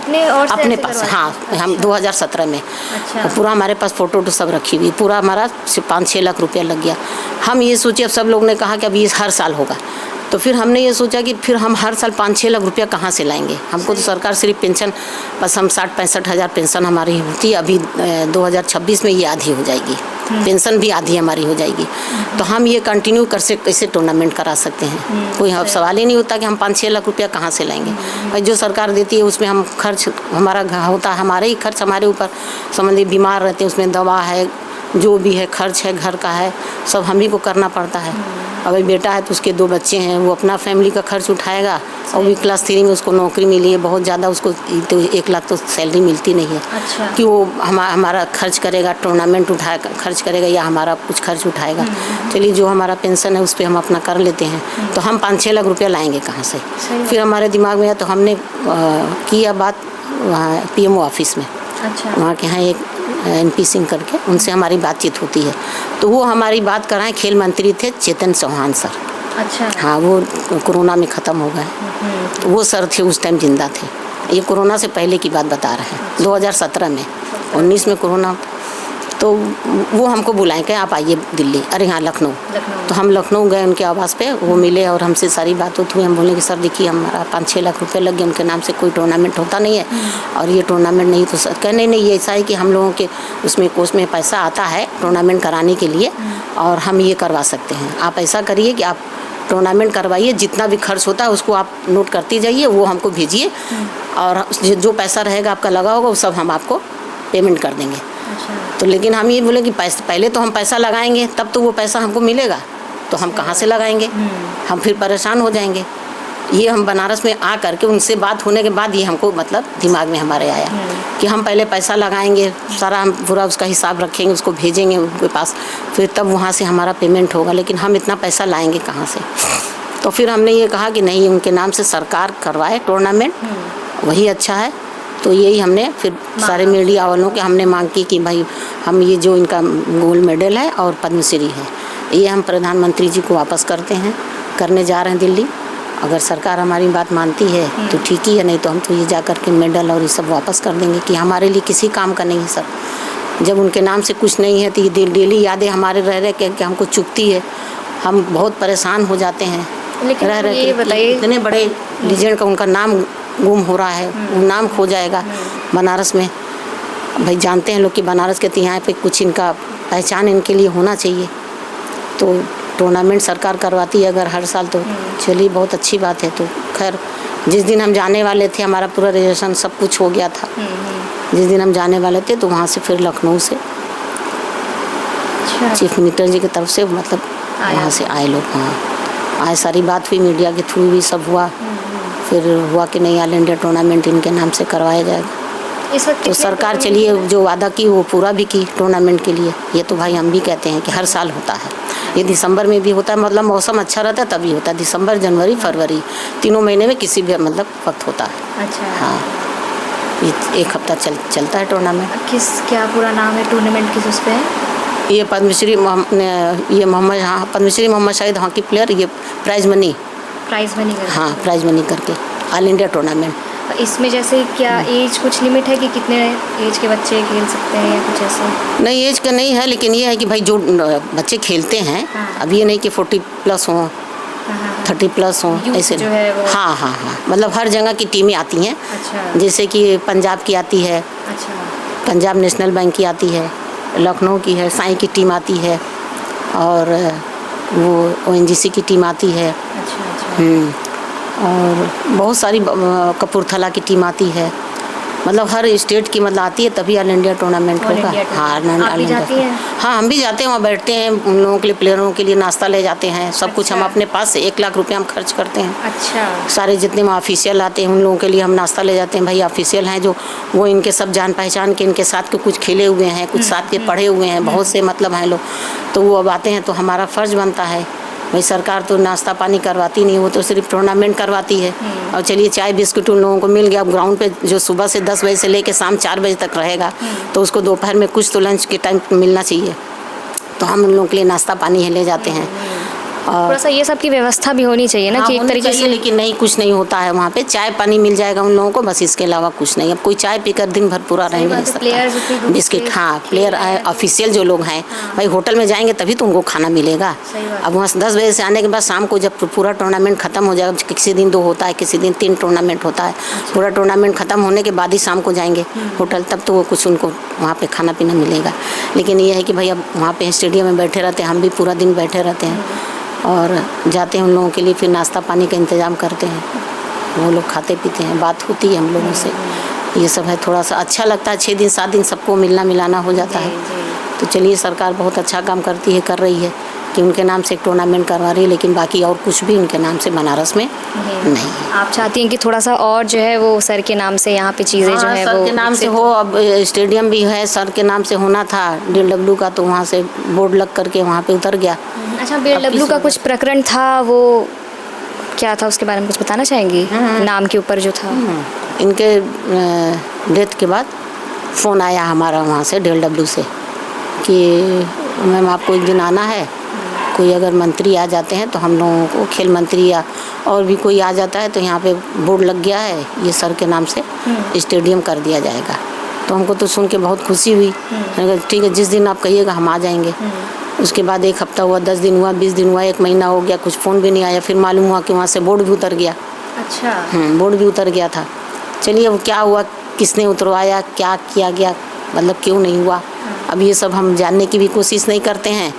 अपने पास? हाँ, हम 2017 में। अच्छा। पूरा हमारे पास फ़ोटो सब रखी हुई, पूरा हमारा 5-6 लाख रुपया लग गया। हम ये सोचे, अब सब लोग ने कहा कि अब ये हर साल होगा, तो फिर हमने ये सोचा कि फिर हम हर साल 5-6 लाख रुपया कहाँ से लाएंगे। हमको तो सरकार सिर्फ पेंशन, बस हम 60-65 हज़ार पेंशन हमारी होती है। अभी 2026 में ये आधी हो जाएगी, पेंशन भी आधी हमारी हो जाएगी। तो हम ये कंटिन्यू कैसे टूर्नामेंट करा सकते हैं? कोई सवाल ही नहीं होता कि हम 5-6 लाख रुपया कहाँ से लाएंगे। भाई जो सरकार देती है उसमें हम खर्च हमारा होता है, हमारे ही खर्च हमारे ऊपर, समझिए बीमार रहते हैं उसमें दवा है, जो भी है खर्च है घर का है सब हम ही को करना पड़ता है। अभी बेटा है तो उसके 2 बच्चे हैं, वो अपना फैमिली का खर्च उठाएगा और भी क्लास 3 में उसको नौकरी मिली है, बहुत ज़्यादा उसको तो 1 लाख तो सैलरी मिलती नहीं है। अच्छा। कि वो हमारा खर्च करेगा, टूर्नामेंट उठा खर्च करेगा या हमारा कुछ खर्च उठाएगा। चलिए जो हमारा पेंशन है उस पर हम अपना कर लेते हैं, तो हम 5-6 लाख रुपया लाएंगे कहाँ से। फिर हमारे दिमाग में आया तो हमने किया बात वहाँ PMO ऑफिस में। अच्छा। वहाँ के यहाँ एक MP सिंह करके उनसे हमारी बातचीत होती है, तो वो हमारी बात कराएं। खेल मंत्री थे चेतन चौहान सर। अच्छा। हाँ, वो कोरोना में ख़त्म हो गए। वो सर थे उस टाइम जिंदा थे। ये कोरोना से पहले की बात बता रहे हैं, 2017 में। 19 में कोरोना, तो वो हमको बुलाएं कि आप आइए दिल्ली, अरे हाँ लखनऊ। तो हम लखनऊ गए उनके आवास पे, वो मिले और हमसे सारी बात हुई। हम बोले कि सर देखिए हमारा 5-6 लाख रुपए लग गए, उनके नाम से कोई टूर्नामेंट होता नहीं है और ये टूर्नामेंट नहीं। तो सर कहे नहीं ये ऐसा है कि हम लोगों के उसमें कोष में पैसा आता है टूर्नामेंट कराने के लिए और हम ये करवा सकते हैं। आप ऐसा करिए कि आप टूर्नामेंट करवाइए, जितना भी खर्च होता है उसको आप नोट करती जाइए, वो हमको भेजिए और जो पैसा रहेगा आपका लगा होगा वो सब हम आपको पेमेंट कर देंगे। अच्छा। तो लेकिन हम ये बोले कि पहले तो हम पैसा लगाएंगे तब तो वो पैसा हमको मिलेगा, तो हम कहाँ से लगाएंगे, हम फिर परेशान हो जाएंगे। ये हम बनारस में आ करके उनसे बात होने के बाद ये हमको मतलब दिमाग में हमारे आया कि हम पहले पैसा लगाएंगे, सारा हम पूरा उसका हिसाब रखेंगे, उसको भेजेंगे उनके पास, फिर तब वहाँ से हमारा पेमेंट होगा, लेकिन हम इतना पैसा लाएंगे कहाँ से। तो फिर हमने ये कहा कि नहीं, उनके नाम से सरकार करवाए टूर्नामेंट, वही अच्छा है। तो यही हमने फिर सारे मीडिया वालों के हमने मांग की कि भाई हम ये जो इनका गोल्ड मेडल है और पद्मश्री है ये हम प्रधानमंत्री जी को वापस करने जा रहे हैं दिल्ली। अगर सरकार हमारी बात मानती है तो ठीक ही है, नहीं तो हम तो ये जा कर के मेडल और ये सब वापस कर देंगे कि हमारे लिए किसी काम का नहीं है सर। जब उनके नाम से कुछ नहीं है तो ये डेली यादें हमारे रह के हमको चुभती है, हम बहुत परेशान हो जाते हैं। लेकिन रह ये बताइए, इतने बड़े लीजेंड का उनका नाम गुम हो रहा है, वो नाम खो जाएगा बनारस में। भाई जानते हैं लोग कि बनारस के यहाँ पे कुछ इनका पहचान इनके लिए होना चाहिए। तो टूर्नामेंट सरकार करवाती है अगर हर साल, तो चलिए बहुत अच्छी बात है। तो खैर जिस दिन हम जाने वाले थे हमारा पूरा रिजर्वेशन सब कुछ हो गया था। जिस दिन हम जाने वाले थे तो वहाँ से फिर लखनऊ से चीफ मिनिस्टर जी की तरफ से मतलब वहाँ से आए लोग, हाँ आए, सारी बात हुई, मीडिया के थ्रू भी सब हुआ। फिर हुआ कि नहीं ऑल इंडिया टूर्नामेंट इनके नाम से करवाया जाएगा। इस वक्त तो सरकार चलिए जो वादा की वो पूरा भी की टूर्नामेंट के लिए। ये तो भाई हम भी कहते हैं कि हर साल होता है, ये दिसंबर में भी होता है, मतलब मौसम अच्छा रहता है तभी होता है। दिसंबर, जनवरी, फरवरी 3 महीने में किसी भी मतलब वक्त होता है। अच्छा। हाँ, ये 1 हफ्ता चलता है टूर्नामेंट। क्या पूरा नाम है टूर्नामेंट किस उस पे है? ये पद्मश्री पद्मश्री मोहम्मद शाहिद हॉकी प्लेयर, ये प्राइज मनी हाँ प्राइज मनी करके ऑल इंडिया टूर्नामेंट। इसमें जैसे क्या एज कुछ लिमिट है कि कितने एज के बच्चे खेल सकते हैं या कुछ ऐसा? नहीं, एज का नहीं है, लेकिन ये है कि भाई जो बच्चे खेलते हैं अब ये नहीं कि 40+ हों, 30+ हों, ऐसे जो है वो। हाँ, मतलब हर जगह की टीमें आती हैं। अच्छा। जैसे कि पंजाब की आती है, अच्छा। पंजाब नेशनल बैंक की आती है, लखनऊ की है, साई की टीम आती है और वो ONGC की टीम आती है। अच्छा। और बहुत सारी कपूरथला की टीम आती है, मतलब हर स्टेट की मतलब आती है, तभी ऑल इंडिया टूर्नामेंट होगा। हाँ, आप भी जाती हैं? हाँ, हम भी जाते हैं, वहाँ बैठते हैं, उन लोगों के लिए प्लेयरों के लिए नाश्ता ले जाते हैं, सब कुछ हम अपने पास से 1 लाख रुपये हम खर्च करते हैं। अच्छा। सारे जितने वहाँ ऑफिशियल आते हैं उन लोगों के लिए हम नाश्ता ले जाते हैं। भाई ऑफिशियल हैं जो वो इनके सब जान पहचान के इनके साथ के कुछ खेले हुए हैं, कुछ साथ के पढ़े हुए हैं, बहुत से मतलब हैं लोग, तो वो अब आते हैं तो हमारा फ़र्ज़ बनता है। भाई सरकार तो नाश्ता पानी करवाती नहीं, वो तो सिर्फ टूर्नामेंट करवाती है। और चलिए चाय बिस्कुट उन लोगों को मिल गया। अब ग्राउंड पे जो सुबह से 10 बजे से लेकर शाम 4 बजे तक रहेगा तो उसको दोपहर में कुछ तो लंच के टाइम मिलना चाहिए, तो हम उन लोगों के लिए नाश्ता पानी ले जाते हैं। और थोड़ा सा ये सब की व्यवस्था भी होनी चाहिए ना, हाँ, कि एक तरीके से। लेकिन नहीं, कुछ नहीं होता है वहाँ पे। चाय पानी मिल जाएगा उन लोगों को, बस इसके अलावा कुछ नहीं। अब कोई चाय पीकर दिन भर पूरा रह नहीं सकता। बिस्किट, हाँ, प्लेयर ऑफिशियल जो लोग हैं, भाई होटल में जाएंगे तभी तो उनको खाना मिलेगा। अब वहाँ 10 बजे से आने के बाद शाम को जब पूरा टूर्नामेंट ख़त्म हो जाएगा, किसी दिन 2 होता है, किसी दिन 3 टूर्नामेंट होता है, पूरा टूर्नामेंट ख़त्म होने के बाद ही शाम को जाएंगे होटल, तब तो वो कुछ उनको वहाँ पे खाना पीना मिलेगा। लेकिन ये है कि भाई अब वहाँ पे स्टेडियम में बैठे रहते हैं, हम भी पूरा दिन बैठे रहते हैं और जाते हैं उन लोगों के लिए, फिर नाश्ता पानी का इंतज़ाम करते हैं, वो लोग खाते पीते हैं, बात होती है हम लोगों से। ये सब है, थोड़ा सा अच्छा लगता है। 6 दिन 7 दिन सबको मिलना मिलाना हो जाता है, तो चलिए सरकार बहुत अच्छा काम करती है, कर रही है कि उनके नाम से एक टूर्नामेंट करवा रही है, लेकिन बाकी और कुछ भी उनके नाम से बनारस में नहीं है। आप चाहती हैं कि थोड़ा सा और जो है वो सर के नाम से यहाँ पे चीज़ें जो है सर वो के नाम से हो। अब स्टेडियम भी है, सर के नाम से होना था DLW का, तो वहाँ से बोर्ड लग करके वहाँ पे उतर गया। अच्छा, BLW का कुछ प्रकरण था, वो क्या था उसके बारे में कुछ बताना चाहेंगी? नाम के ऊपर जो था। इनके डेथ के बाद फ़ोन आया हमारा वहाँ से DLW से कि मैम आपको एक दिन आना है, कोई अगर मंत्री आ जाते हैं तो हम लोगों को, खेल मंत्री या और भी कोई आ जाता है तो यहाँ पे बोर्ड लग गया है, ये सर के नाम से स्टेडियम कर दिया जाएगा। तो हमको तो सुन के बहुत खुशी हुई। ठीक है, जिस दिन आप कहिएगा हम आ जाएंगे। उसके बाद 1 हफ्ता हुआ, 10 दिन हुआ, 20 दिन हुआ, 1 महीना हो गया, कुछ फ़ोन भी नहीं आया। फिर मालूम हुआ कि वहाँ से बोर्ड भी उतर गया। अच्छा। बोर्ड भी उतर गया था। चलिए अब क्या हुआ, किसने उतरवाया, क्या किया गया, मतलब क्यों नहीं हुआ, अब ये सब हम जानने की भी कोशिश नहीं करते हैं,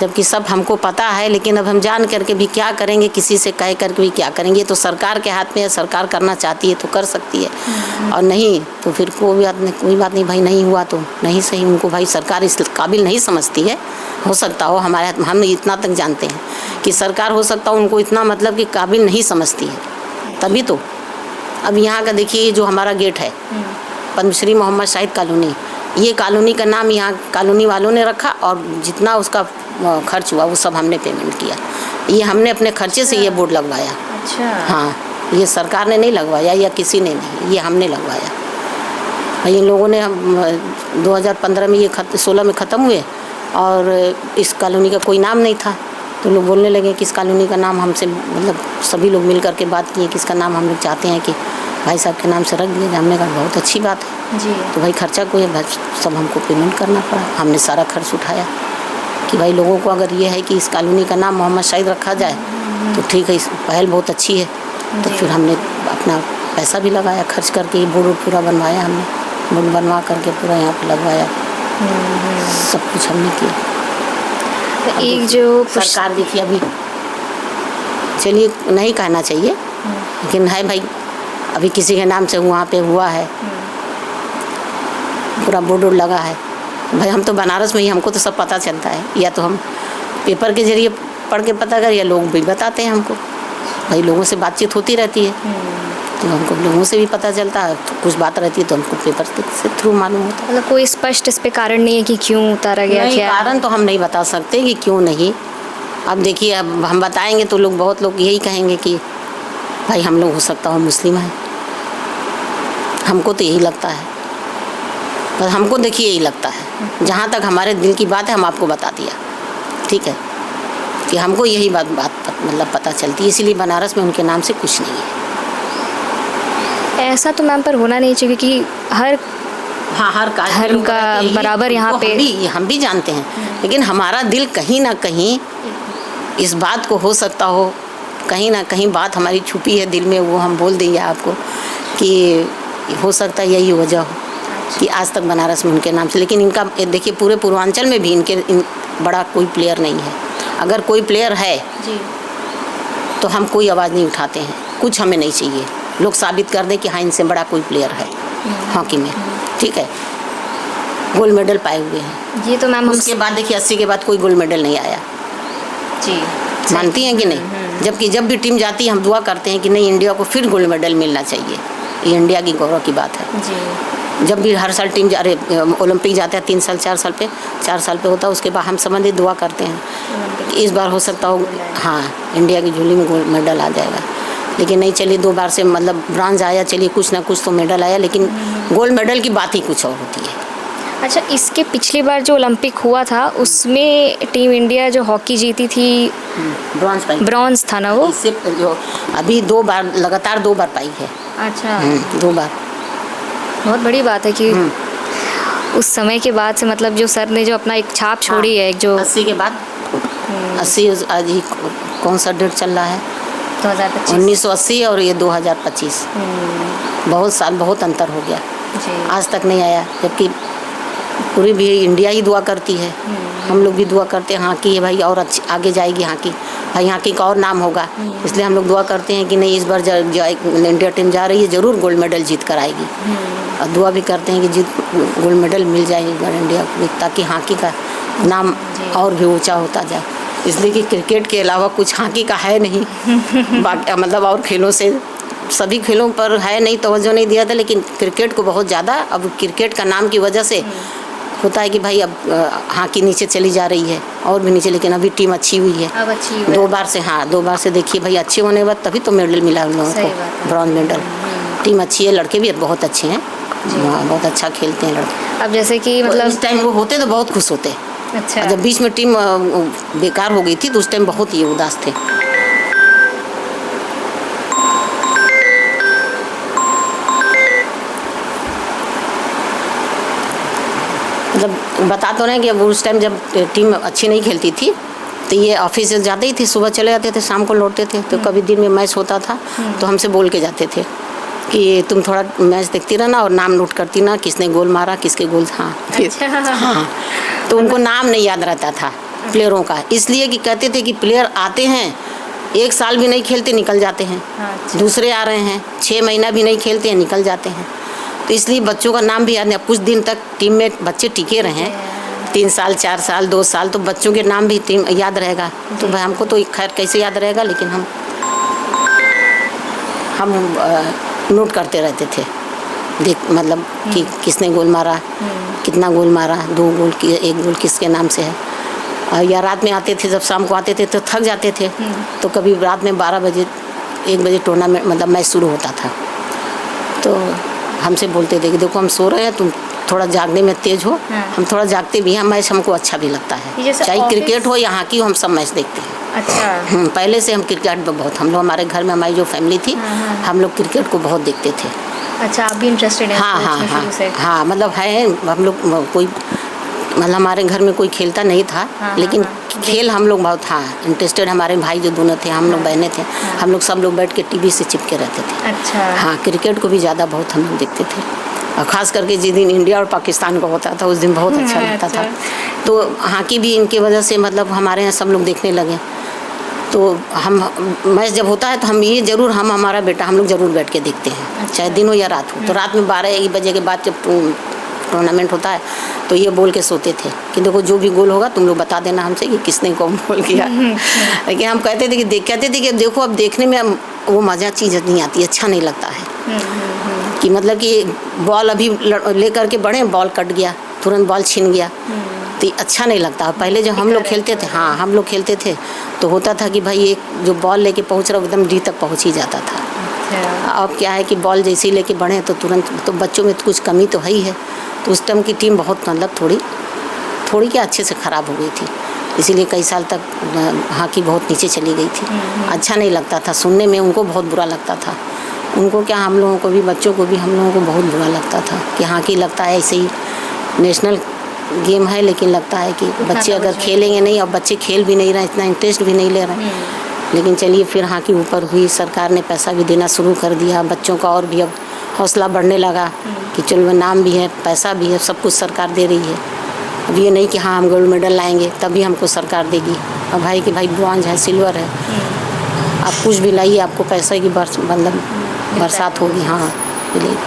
जबकि सब हमको पता है। लेकिन अब हम जान करके भी क्या करेंगे, किसी से कह करके भी क्या करेंगे। तो सरकार के हाथ में है, सरकार करना चाहती है तो कर सकती है, और नहीं तो फिर कोई बात नहीं भाई, नहीं हुआ तो नहीं सही। उनको भाई सरकार इस काबिल नहीं समझती है। हो सकता हो हमारे, हम इतना तक जानते हैं कि सरकार हो सकता हो उनको इतना मतलब कि काबिल नहीं समझती है, तभी तो। अब यहाँ का देखिए, जो हमारा गेट है पद्मश्री मोहम्मद शाहिद कॉलोनी, ये कॉलोनी का नाम यहाँ कॉलोनी वालों ने रखा, और जितना उसका खर्च हुआ वो सब हमने पेमेंट किया। ये हमने अपने खर्चे से ये बोर्ड लगवाया। अच्छा। हाँ, ये सरकार ने नहीं लगवाया या किसी ने नहीं, ये हमने लगवाया। भाई इन लोगों ने, हम 2015 में ये 16 में ख़त्म हुए, और इस कॉलोनी का कोई नाम नहीं था। तो लोग बोलने लगे कि इस कॉलोनी का नाम हमसे, मतलब सभी लोग मिल करके बात किए कि इसका नाम हम लोग चाहते हैं कि भाई साहब के नाम से रख दिया जाए। हमने कहा बहुत अच्छी बात है जी। तो भाई खर्चा कोई है, सब हमको पेमेंट करना पड़ा। हमने सारा खर्च उठाया कि भाई लोगों को अगर ये है कि इस कॉलोनी का नाम मोहम्मद शाहिद रखा जाए तो ठीक है, इस पहल बहुत अच्छी है। तो फिर हमने अपना पैसा भी लगाया, खर्च करके ये बोर्ड पूरा बनवाया। हमने बोर्ड बनवा करके पूरा यहाँ पे लगवाया, सब कुछ हमने किया। तो एक जो सरकार देखिए, अभी चलिए नहीं कहना चाहिए, लेकिन है भाई, अभी किसी के नाम से वहाँ पे हुआ है, पूरा बोर्ड लगा है। भाई हम तो बनारस में ही, हमको तो सब पता चलता है, या तो हम पेपर के जरिए पढ़ के पता कर, या लोग भी बताते हैं हमको। भाई लोगों से बातचीत होती रहती है, तो हमको लोगों से भी पता चलता है। तो कुछ बात रहती है तो हमको पेपर से थ्रू मालूम होता है। मतलब कोई स्पष्ट इस पे कारण नहीं है कि क्यों उतारा गया? नहीं, क्या कारण तो हम नहीं बता सकते कि क्यों नहीं। अब देखिए, अब हम बताएंगे तो लोग, बहुत लोग यही कहेंगे कि भाई हम लोग हो सकता हो मुस्लिम हैं। हमको तो यही लगता है, पर हमको देखिए यही लगता है, जहाँ तक हमारे दिल की बात है हम आपको बता दिया, ठीक है, कि हमको यही बात मतलब पता चलती है। इसीलिए बनारस में उनके नाम से कुछ नहीं है। ऐसा तो मैम पर होना नहीं चाहिए कि हर हर धर्म का बराबर यहाँ पे, हम भी जानते हैं, लेकिन हमारा दिल कहीं ना कहीं इस बात को, हो सकता हो कहीं ना कहीं बात हमारी छुपी है दिल में, वो हम बोल देंगे आपको कि हो सकता है यही वजह हो कि आज तक बनारस में उनके नाम से। लेकिन इनका देखिए, पूरे पूर्वांचल में भी बड़ा कोई प्लेयर नहीं है। अगर कोई प्लेयर है जी, तो हम कोई आवाज़ नहीं उठाते हैं, कुछ हमें नहीं चाहिए। लोग साबित कर दे कि हाँ इनसे बड़ा कोई प्लेयर है हॉकी में, ठीक है, गोल्ड मेडल पाए हुए हैं। ये तो मैम उसके बाद देखिए 80 के बाद कोई गोल्ड मेडल नहीं आया। जी, मानती हैं कि नहीं? जबकि जब भी टीम जाती है हम दुआ करते हैं कि नहीं, इंडिया को फिर गोल्ड मेडल मिलना चाहिए। ये इंडिया की गौरव की बात है। जी। जब भी हर साल टीम ओलंपिक जाते हैं 3 साल 4 साल पे, 4 साल पे होता है, उसके बाद हम संबंधित दुआ करते हैं कि इस बार हो सकता हो हाँ इंडिया की झोली में गोल्ड मेडल आ जाएगा। लेकिन नहीं, चलिए 2 बार से मतलब ब्रॉन्ज आया, चलिए कुछ ना कुछ तो मेडल आया, लेकिन गोल्ड मेडल की बात ही कुछ और होती है। अच्छा, इसके पिछली बार जो ओलंपिक हुआ था उसमें टीम इंडिया जो हॉकी जीती थी, ब्रॉन्ज पाई, ब्रॉन्ज था ना वो? इससे जो अभी 2 बार लगातार 2 बार पाई है। अच्छा, 2 बार। बहुत बड़ी बात है कि उस समय के बाद से, मतलब जो सर ने जो अपना एक छाप छोड़ी है, एक जो 80 के बाद 80, आज ही कौन सा डेट चल रहा है? 2025, 1980 और ये 2025, बहुत साल, बहुत अंतर हो गया। जी। आज तक नहीं आया, जबकि पूरी भी इंडिया ही दुआ करती है, हम लोग भी दुआ करते हैं हॉकी है भाई और अच्छी आगे जाएगी हॉकी, भाई हॉकी का और नाम होगा। इसलिए हम लोग दुआ करते हैं कि नहीं इस बार इंडिया टीम जा रही है ज़रूर गोल्ड मेडल जीत कर आएगी, और दुआ भी करते हैं कि गोल्ड मेडल मिल जाए इस बार इंडिया को, ताकि हॉकी का नाम और भी ऊँचा होता जाए। इसलिए कि क्रिकेट के अलावा कुछ हॉकी का है नहीं बाकी मतलब और खेलों से सभी खेलों पर है नहीं, तवज्जो नहीं दिया था, लेकिन क्रिकेट को बहुत ज़्यादा अब क्रिकेट का नाम की वजह से होता है कि भाई अब हॉकी नीचे चली जा रही है और भी नीचे, लेकिन अभी टीम अच्छी हुई है, अब अच्छी हुई है। 2 बार से, हाँ 2 बार से देखिए भाई अच्छे होने के बाद तभी तो मेडल मिला हम लोगों को, ब्रॉन्ज मेडल। टीम अच्छी है, लड़के भी बहुत अच्छे हैं, बहुत अच्छा खेलते हैं लड़के। अब जैसे कि मतलब इस टाइम वो होते तो बहुत खुश होते। अच्छा, जब बीच में टीम बेकार हो गई थी तो उस टाइम बहुत ही उदास थे। मतलब बता तो नहीं कि अब उस टाइम जब टीम अच्छी नहीं खेलती थी तो ये ऑफिस जाते ही थे, सुबह चले जाते थे शाम को लौटते थे, तो कभी दिन में मैच होता था तो हमसे बोल के जाते थे कि तुम थोड़ा मैच देखती रहना और नाम नोट करती ना, किसने गोल मारा किसके गोल। हाँ अच्छा। हाँ, तो उनको नाम नहीं याद रहता था प्लेयरों का, इसलिए कि कहते थे कि प्लेयर आते हैं 1 साल भी नहीं खेलते निकल जाते हैं, अच्छा। दूसरे आ रहे हैं 6 महीना भी नहीं खेलते हैं निकल जाते हैं, तो इसलिए बच्चों का नाम भी याद नहीं। अब कुछ दिन तक टीम में बच्चे टिके रहे हैं 3 साल 4 साल 2 साल, तो बच्चों के नाम भी टीम याद रहेगा। तो भाई हमको तो खैर कैसे याद रहेगा, लेकिन हम नोट करते रहते थे, देख मतलब कि किसने गोल मारा, कितना गोल मारा, 2 गोल की 1 गोल किसके नाम से है। या रात में आते थे, जब शाम को आते थे तो थक जाते थे, तो कभी रात में 12 बजे 1 बजे टूर्नामेंट मतलब मैच शुरू होता था, तो हमसे बोलते थे कि देखो हम सो रहे हैं, तुम थोड़ा जागने में तेज हो। हम थोड़ा जागते भी हैं, मैच हमको अच्छा भी लगता है, चाहे क्रिकेट हो या हॉकी हो, हम सब मैच देखते हैं। अच्छा, पहले से हम क्रिकेट में बहुत, हम लोग हमारे घर में हमारी जो फैमिली थी हम लोग क्रिकेट को बहुत देखते थे। अच्छा, आप भी इंटरेस्टेड हैं हाँ हाँ स्पोर्ट्स में शुरू से? हाँ, मतलब है हम लोग कोई मतलब हमारे घर में कोई खेलता नहीं था, लेकिन खेल हम लोग बहुत इंटरेस्टेड। हमारे भाई जो दोनों थे, हम लोग बहनें थे, हम लोग सब लोग बैठ के टीवी से चिपके रहते थे। अच्छा, हाँ, क्रिकेट को भी ज़्यादा बहुत हम लोग देखते थे, और ख़ास करके जिस दिन इंडिया और पाकिस्तान का होता था उस दिन बहुत अच्छा लगता था। तो हॉकी भी इनकी वजह से मतलब हमारे यहाँ सब लोग देखने लगे, तो हम मैच जब होता है तो हम ये ज़रूर हमारा बेटा हम लोग ज़रूर बैठ के देखते हैं, चाहे दिन हो या रात हो। तो रात में 12-1 बजे के बाद जब टूर्नामेंट होता है तो ये बोल के सोते थे कि देखो जो भी गोल होगा तुम लोग बता देना हमसे कि किसने कौन गोल किया। लेकिन हम कहते थे कि कहते थे कि देखो अब देखने में वो मज़ा चीज़ नहीं आती, अच्छा नहीं लगता है कि मतलब कि बॉल अभी लेकर के बढ़े, बॉल कट गया, तुरंत बॉल छिन गया, तो अच्छा नहीं लगता। पहले जब हम लोग खेलते थे, हाँ हम लोग खेलते थे तो होता था कि भाई एक जो बॉल लेके पहुँच रहा एकदम डी तक पहुँच ही जाता था। अब क्या है कि बॉल जैसे ही लेके बढ़े तो तुरंत, तो बच्चों में तो कुछ कमी तो है ही है, तो उस टाइम की टीम बहुत मतलब थोड़ी क्या अच्छे से ख़राब हो गई थी, इसीलिए कई साल तक हॉकी बहुत नीचे चली गई थी। अच्छा नहीं लगता था, सुनने में उनको बहुत बुरा लगता था, उनको क्या हम लोगों को भी, बच्चों को भी, हम लोगों को बहुत बुरा लगता था कि हॉकी लगता है ऐसे ही नेशनल गेम है, लेकिन लगता है कि बच्चे अगर खेलेंगे नहीं, और बच्चे खेल भी नहीं रहे, इतना इंटरेस्ट भी नहीं ले रहे। लेकिन चलिए फिर हॉकी ऊपर हुई, सरकार ने पैसा भी देना शुरू कर दिया, बच्चों का और भी अब हौसला बढ़ने लगा कि चलो नाम भी है, पैसा भी है, सब कुछ सरकार दे रही है। अब ये नहीं कि हाँ हम गोल्ड मेडल लाएंगे तभी हमको सरकार देगी, और भाई कि भाई ब्रॉन्ज है, सिल्वर है, आप कुछ भी लाइए आपको पैसे की मतलब बरसात होगी। हाँ मिलेगी।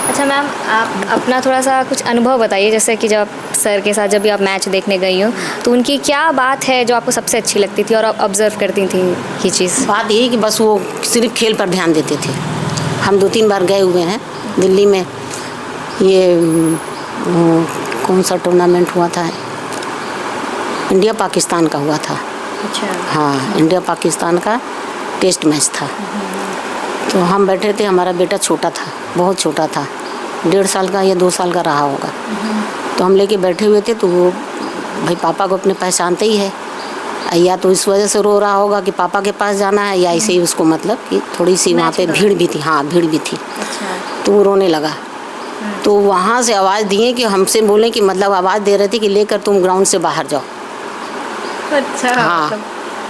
अच्छा मैम, आप अपना थोड़ा सा कुछ अनुभव बताइए, जैसे कि जब आप सर के साथ जब भी आप मैच देखने गई हो तो उनकी क्या बात है जो आपको सबसे अच्छी लगती थी और आप ऑब्जर्व करती थी ये चीज़? बात यही कि बस वो सिर्फ खेल पर ध्यान देते थे। हम 2-3 बार गए हुए हैं दिल्ली में, ये कौन सा टूर्नामेंट हुआ था, इंडिया पाकिस्तान का हुआ था। अच्छा, हाँ, इंडिया पाकिस्तान का टेस्ट मैच था, तो हम बैठे थे, हमारा बेटा छोटा था, बहुत छोटा था, 1.5 साल का या 2 साल का रहा होगा, तो हम लेके बैठे हुए थे, तो वो भाई पापा को अपने पहचानते ही है, या तो इस वजह से रो रहा होगा कि पापा के पास जाना है, या ऐसे ही उसको मतलब कि थोड़ी सी वहाँ पे भीड़ भी थी। हाँ भीड़ भी थी। अच्छा, तो वो रोने लगा, तो वहाँ से आवाज़ दिए कि हमसे बोले कि मतलब आवाज़ दे रहे थे कि लेकर तुम ग्राउंड से बाहर जाओ। अच्छा, हाँ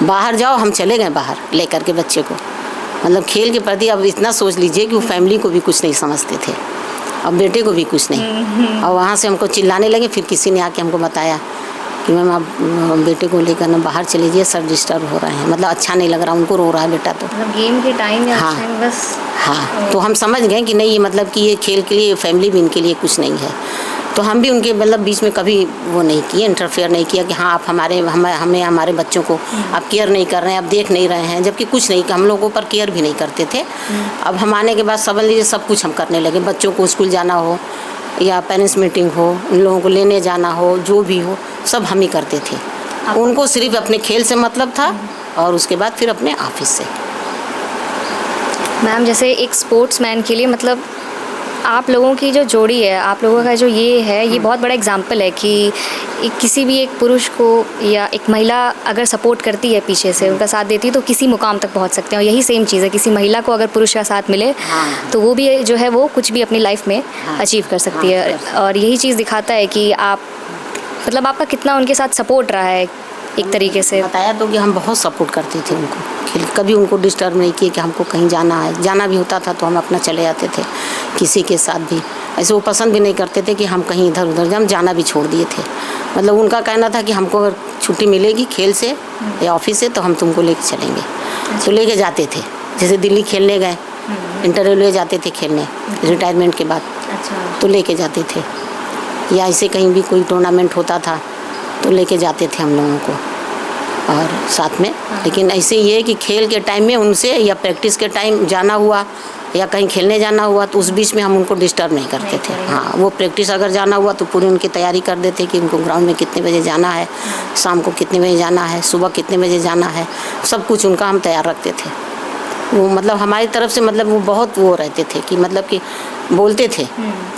बाहर जाओ, हम चले गए बाहर लेकर के बच्चे को। मतलब खेल के प्रति अब इतना सोच लीजिए कि वो फैमिली को भी कुछ नहीं समझते थे, अब बेटे को भी कुछ नहीं। और वहाँ से हमको चिल्लाने लगे, फिर किसी ने आके हमको बताया कि मैम आप बेटे को लेकर ना बाहर चले जाइए, सर डिस्टर्ब हो रहे हैं, मतलब अच्छा नहीं लग रहा, उनको रो रहा है बेटा। तो मतलब गेम के टाइम या हाँ। उस टाइम बस। हाँ, तो हम समझ गए कि नहीं, ये मतलब कि ये खेल के लिए, फैमिली भी इनके लिए कुछ नहीं है। तो हम भी उनके मतलब बीच में कभी वो नहीं किए, इंटरफेयर नहीं किया कि हाँ आप हमें हमारे बच्चों को आप केयर नहीं कर रहे हैं, आप देख नहीं रहे हैं, जबकि कुछ नहीं, हम लोगों पर केयर भी नहीं करते थे। अब हम आने के बाद समझ लीजिए सब कुछ हम करने लगे, बच्चों को स्कूल जाना हो या पेरेंट्स मीटिंग हो, उन लोगों को लेने जाना हो, जो भी हो सब हम ही करते थे। उनको सिर्फ अपने खेल से मतलब था और उसके बाद फिर अपने ऑफिस से। मैम जैसे एक स्पोर्ट्समैन के लिए मतलब आप लोगों की जो जोड़ी है, आप लोगों का जो ये है, ये बहुत बड़ा एग्जाम्पल है कि किसी भी एक पुरुष को या एक महिला अगर सपोर्ट करती है पीछे से, उनका साथ देती है, तो किसी मुकाम तक पहुंच सकते हैं। और यही सेम चीज़ है, किसी महिला को अगर पुरुष का साथ मिले तो वो भी जो है वो कुछ भी अपनी लाइफ में अचीव कर सकती है। और यही चीज़ दिखाता है कि आप मतलब आपका कितना उनके साथ सपोर्ट रहा है एक तरीके से। बताया तो कि हम बहुत सपोर्ट करते थे उनको, कभी उनको डिस्टर्ब नहीं किए कि हमको कहीं जाना है, जाना भी होता था तो हम अपना चले जाते थे किसी के साथ भी। ऐसे वो पसंद भी नहीं करते थे कि हम कहीं इधर उधर, हम जाना भी छोड़ दिए थे। मतलब उनका कहना था कि हमको अगर छुट्टी मिलेगी खेल से या ऑफिस से तो हम तुमको लेके चलेंगे। तो लेके जाते थे, जैसे दिल्ली खेलने गए, इंटरव्यू ले जाते थे खेलने रिटायरमेंट के बाद, तो लेके जाते थे। या ऐसे कहीं भी कोई टूर्नामेंट होता था तो लेके जाते थे हम लोगों को और साथ में। लेकिन ऐसे ये है कि खेल के टाइम में उनसे या प्रैक्टिस के टाइम जाना हुआ या कहीं खेलने जाना हुआ तो उस बीच में हम उनको डिस्टर्ब नहीं करते थे। हाँ, वो प्रैक्टिस अगर जाना हुआ तो पूरी उनकी तैयारी कर देते कि उनको ग्राउंड में कितने बजे जाना है, शाम को कितने बजे जाना है, सुबह कितने बजे जाना है, सब कुछ उनका हम तैयार रखते थे। वो मतलब हमारी तरफ से मतलब वो बहुत वो रहते थे कि मतलब कि बोलते थे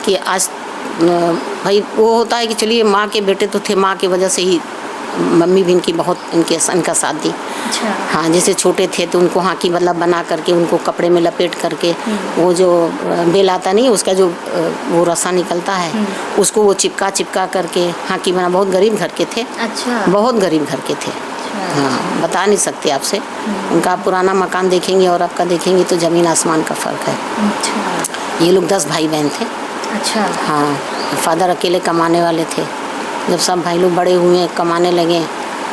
कि आज भाई वो होता है कि चलिए माँ के बेटे तो थे, माँ की वजह से ही मम्मी भी इनकी बहुत इनका साथ दी। हाँ, जैसे छोटे थे तो उनको हाँकी मतलब बना करके उनको कपड़े में लपेट करके वो जो बेल आता नहीं, उसका जो वो रसा निकलता है उसको वो चिपका करके हाँकी बना। बहुत गरीब घर के थे। अच्छा। बहुत गरीब घर के थे। हाँ, बता नहीं सकते आपसे। उनका पुराना मकान देखेंगे और आपका देखेंगे तो ज़मीन आसमान का फ़र्क है। अच्छा। ये लोग 10 भाई बहन थे। अच्छा। हाँ, फादर अकेले कमाने वाले थे। जब सब भाई लोग बड़े हुए, कमाने लगे,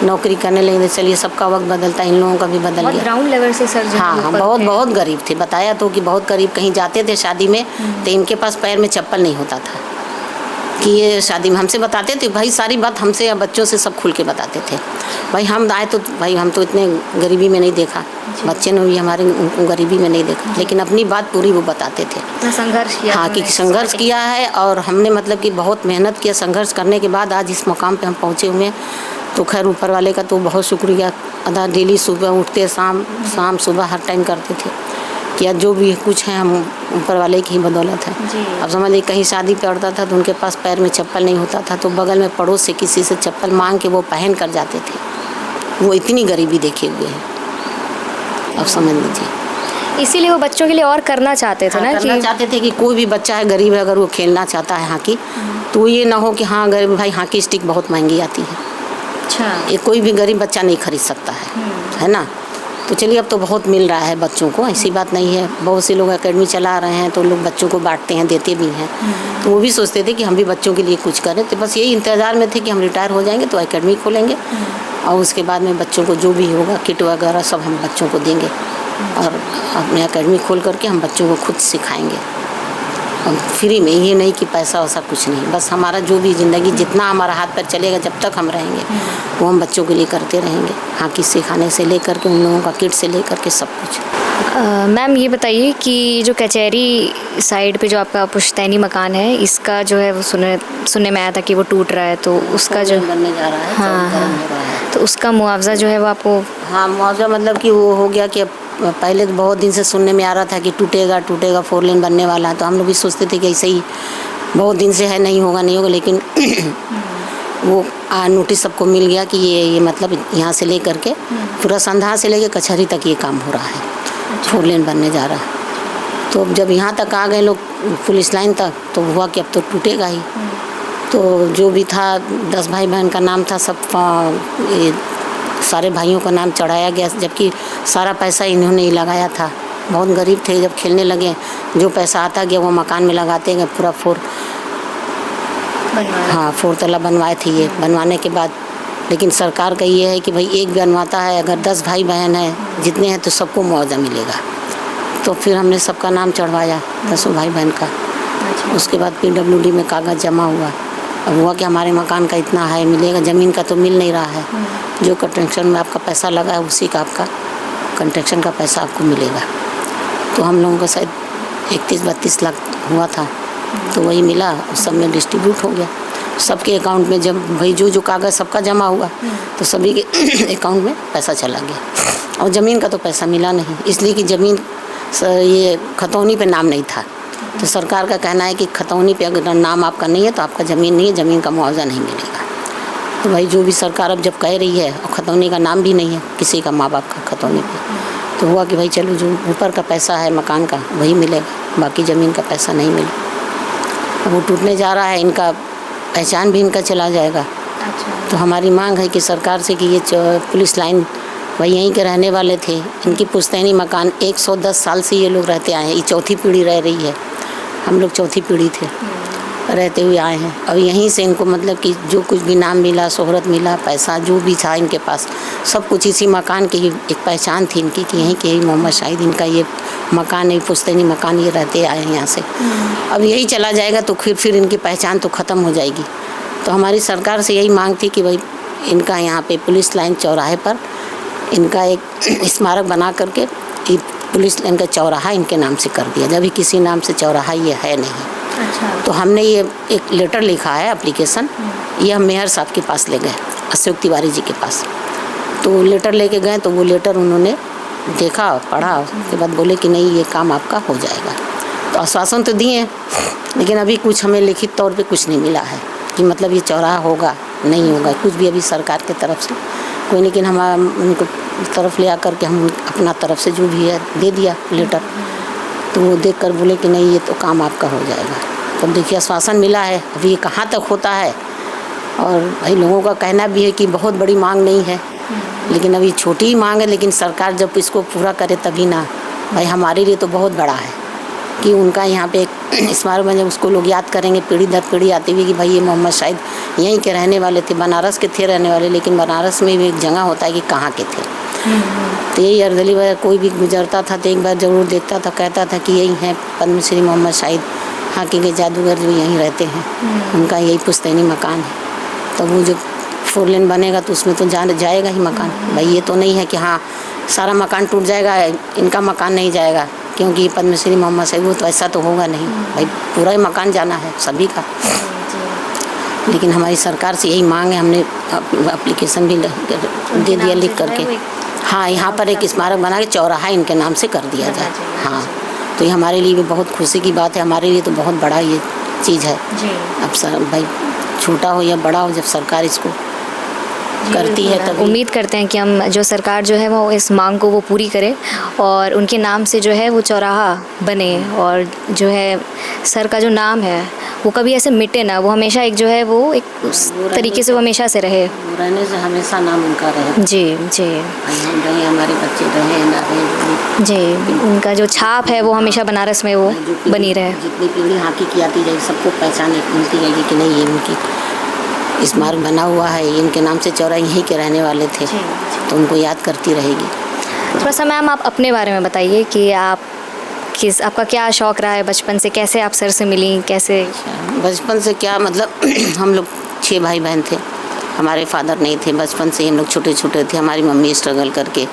नौकरी करने लगे, चलिए सबका वक्त बदलता, इन लोगों का भी बदल गया। ग्राउंड लेवल से सर। हाँ, बहुत गरीब थे। बताया तो कि बहुत गरीब। कहीं जाते थे शादी में तो इनके पास पैर में चप्पल नहीं होता था कि ये शादी में हमसे बताते थे भाई, सारी बात हमसे या बच्चों से सब खुल के बताते थे। भाई हम आए तो भाई हम तो इतने गरीबी में नहीं देखा, बच्चे ने भी हमारे उनको गरीबी में नहीं देखा, लेकिन अपनी बात पूरी वो बताते थे। संघर्ष किया। हाँ, कि संघर्ष किया है और हमने मतलब कि बहुत मेहनत किया। संघर्ष करने के बाद आज इस मुकाम पे हम पहुँचे हुए हैं। तो खैर ऊपर वाले का तो बहुत शुक्रिया अदा। डेली सुबह उठते, शाम सुबह हर टाइम करते थे कि आज जो भी कुछ है हम ऊपर वाले की ही बदौलत है। अब समझिए कहीं शादी पड़ता था तो उनके पास पैर में चप्पल नहीं होता था तो बगल में पड़ोस से किसी से चप्पल मांग के वो पहन कर जाते थे। वो इतनी गरीबी देखे हुए हैं, अब समझ लीजिए। इसीलिए वो बच्चों के लिए और करना चाहते थे। हाँ, ना करना चाहते थे कि कोई भी बच्चा है गरीब है, अगर वो खेलना चाहता है हॉकी तो ये ना हो कि हाँ गरीब भाई हॉकी स्टिक बहुत महंगी आती है। अच्छा। ये कोई भी गरीब बच्चा नहीं खरीद सकता है ना। तो चलिए अब तो बहुत मिल रहा है बच्चों को, ऐसी बात नहीं है। बहुत से लोग एकेडमी चला रहे हैं तो लोग बच्चों को बांटते हैं, देते भी हैं। तो वो भी सोचते थे कि हम भी बच्चों के लिए कुछ करें। तो बस यही इंतज़ार में थे कि हम रिटायर हो जाएंगे तो एकेडमी खोलेंगे और उसके बाद में बच्चों को जो भी होगा किट वगैरह सब हम बच्चों को देंगे और अपने एकेडमी खोल करके हम बच्चों को खुद सिखाएंगे और फ्री में। ये नहीं कि पैसा वैसा कुछ नहीं, बस हमारा जो भी ज़िंदगी जितना हमारा हाथ पैर चलेगा जब तक हम रहेंगे वो हम बच्चों के लिए करते रहेंगे। हॉकी सिखाने से लेकर के उन लोगों का किट से लेकर के सब कुछ। मैम ये बताइए कि जो कचहरी साइड पे जो आपका पुश्तैनी मकान है, इसका जो है वो सुनने में आया था कि वो टूट रहा है, तो उसका जो बनने जा रहा है। हाँ, तो उसका मुआवजा जो है वो आपको। हाँ, मुआवजा मतलब कि वो हो गया कि पहले तो बहुत दिन से सुनने में आ रहा था कि टूटेगा 4 लेन बनने वाला है। तो हम लोग भी सोचते थे कि ऐसे ही बहुत दिन से है, नहीं होगा। लेकिन वो नोटिस सबको मिल गया कि ये मतलब यहाँ से ले करके पूरा संधा से लेके कचहरी तक ये काम हो रहा है, 4 लेन बनने जा रहा है। तो जब यहाँ तक आ गए लोग पुलिस लाइन तक तो हुआ कि अब तो टूटेगा ही। तो जो भी था 10 भाई बहन का नाम था, सब सारे भाइयों का नाम चढ़ाया गया, जबकि सारा पैसा इन्होंने ही लगाया था बहुत गरीब थे। जब खेलने लगे जो पैसा आता गया वो मकान में लगाते गए। पूरा फोर तला बनवाए थे ये। बनवाने के बाद लेकिन सरकार का ये है कि भाई एक बनवाता है, अगर 10 भाई बहन हैं जितने हैं तो सबको मुआवजा मिलेगा। तो फिर हमने सबका नाम चढ़वाया 10 भाई बहन का। उसके बाद PWD में कागज़ जमा हुआ। अब हुआ कि हमारे मकान का इतना है मिलेगा, ज़मीन का तो मिल नहीं रहा है। जो कंस्ट्रक्शन में आपका पैसा लगा है उसी का आपका कंस्ट्रक्शन का पैसा आपको मिलेगा। तो हम लोगों का शायद 31-32 लाख हुआ था, तो वही मिला, उस सब में डिस्ट्रीब्यूट हो गया सबके अकाउंट में। जब भाई जो कागज़ सबका जमा हुआ तो सभी के अकाउंट में पैसा चला गया। और ज़मीन का तो पैसा मिला नहीं, इसलिए कि ज़मीन ये खतौनी पे नाम नहीं था। तो सरकार का कहना है कि खतौनी पे अगर नाम आपका नहीं है तो आपका ज़मीन नहीं है, ज़मीन का मुआवजा नहीं मिलेगा। तो भाई जो भी सरकार अब जब कह रही है और खतौनी का नाम भी नहीं है किसी का, माँ बाप का खतौनी पे, तो हुआ कि भाई चलो जो ऊपर का पैसा है मकान का वही मिलेगा, बाकी ज़मीन का पैसा नहीं मिलेगा। अब वो टूटने जा रहा है, इनका पहचान भी इनका चला जाएगा। तो हमारी मांग है कि सरकार से कि ये पुलिस लाइन वही यहीं के रहने वाले थे, इनकी पुश्तैनी मकान 110 साल से ये लोग रहते आए हैं। ये चौथी पीढ़ी रह रही है, हम लोग चौथी पीढ़ी थे रहते हुए आए हैं। अब यहीं से इनको मतलब कि जो कुछ भी नाम मिला, शोहरत मिला, पैसा जो भी था इनके पास सब कुछ इसी मकान की एक पहचान थी इनकी कि यहीं के मोहम्मद शाहिद इनका ये मकान है, पुश्तैनी मकान, ये रहते आए हैं यहाँ से। अब यही चला जाएगा तो फिर इनकी पहचान तो ख़त्म हो जाएगी। तो हमारी सरकार से यही मांग थी कि भाई इनका यहाँ पे पुलिस लाइन चौराहे पर इनका एक स्मारक बना करके पुलिस लाइन का चौराहा इनके नाम से कर दिया। अभी किसी नाम से चौराहा ये है नहीं। तो हमने ये एक लेटर लिखा है, एप्लीकेशन, ये हम मेयर साहब के पास ले गए, अशोक तिवारी जी के पास। तो लेटर लेके गए तो वो लेटर उन्होंने देखा, पढ़ा, उसके बाद बोले कि नहीं ये काम आपका हो जाएगा। तो आश्वासन तो दिए लेकिन अभी कुछ हमें लिखित तौर पे कुछ नहीं मिला है कि मतलब ये चौराहा होगा नहीं होगा, कुछ भी अभी सरकार की तरफ से कोई। लेकिन हम उनको तरफ ले आकर के हम अपना तरफ से जो भी है दे दिया लेटर। तो वो देख कर बोले कि नहीं ये तो काम आपका हो जाएगा। तो देखिए आश्वासन मिला है, अभी ये कहाँ तक होता है। और भाई लोगों का कहना भी है कि बहुत बड़ी मांग नहीं है, लेकिन अभी छोटी ही मांग है, लेकिन सरकार जब इसको पूरा करे तभी ना। भाई हमारे लिए तो बहुत बड़ा है कि उनका यहाँ पे एक स्मारक बने, उसको लोग याद करेंगे पीढ़ी दर पीढ़ी आती हुई कि भाई ये मोहम्मद शाहिद यहीं के रहने वाले थे, बनारस के थे रहने वाले, लेकिन बनारस में भी एक जगह होता है कि कहाँ के थे। तो यही अर्दली वगैरह कोई भी गुजरता था तो एक बार ज़रूर देखता था, कहता था कि यही हैं पद्मश्री मोहम्मद शाहिद, हाकी के जादूगर जो यहीं रहते हैं, उनका यही पुश्तैनी मकान है। तो वो जो 4 लेन बनेगा तो उसमें तो जाएगा ही मकान। भाई ये तो नहीं है कि हाँ सारा मकान टूट जाएगा, इनका मकान नहीं जाएगा क्योंकि पद्मश्री मोहम्मद शाहिद, वो तो ऐसा तो होगा नहीं। भाई पूरा ही मकान जाना है सभी का। लेकिन हमारी सरकार से यही मांग है, हमने एप्लीकेशन भी दे दिया लिख करके। हाँ यहाँ पर एक स्मारक बना के चौराहा इनके नाम से कर दिया जाए। हाँ तो ये हमारे लिए भी बहुत खुशी की बात है, हमारे लिए तो बहुत बड़ा ये चीज़ है। अब सर भाई छोटा हो या बड़ा हो, जब सरकार इसको करती है तब उम्मीद करते हैं कि हम जो सरकार जो है वो इस मांग को वो पूरी करे और उनके नाम से जो है वो चौराहा बने, और जो है सर का जो नाम है वो कभी ऐसे मिटे ना, वो हमेशा एक जो है वो एक उस तरीके से वो हमेशा से रहे, रहने से हमेशा नाम उनका रहे। जी जी हम रहे, हमारे बच्चे रहे ना रहे, जी, उनका जो छाप है वो हमेशा बनारस में वो बनी रहे। जितनी पीढ़ी हाकी की आती जाएगी सबको पहचान मिलती जाएगी कि नहीं ये इनकी स्मारक बना हुआ है, इनके नाम से चौराहा यहीं के रहने वाले थे, तो उनको याद करती रहेगी। थोड़ा सा मैम आप अपने बारे में बताइए कि आपका क्या शौक़ रहा है बचपन से, कैसे आप सर से मिली, कैसे? बचपन से क्या मतलब हम लोग 6 भाई बहन थे, हमारे फादर नहीं थे, बचपन से हम लोग छोटे छोटे थे। हमारी मम्मी स्ट्रगल करके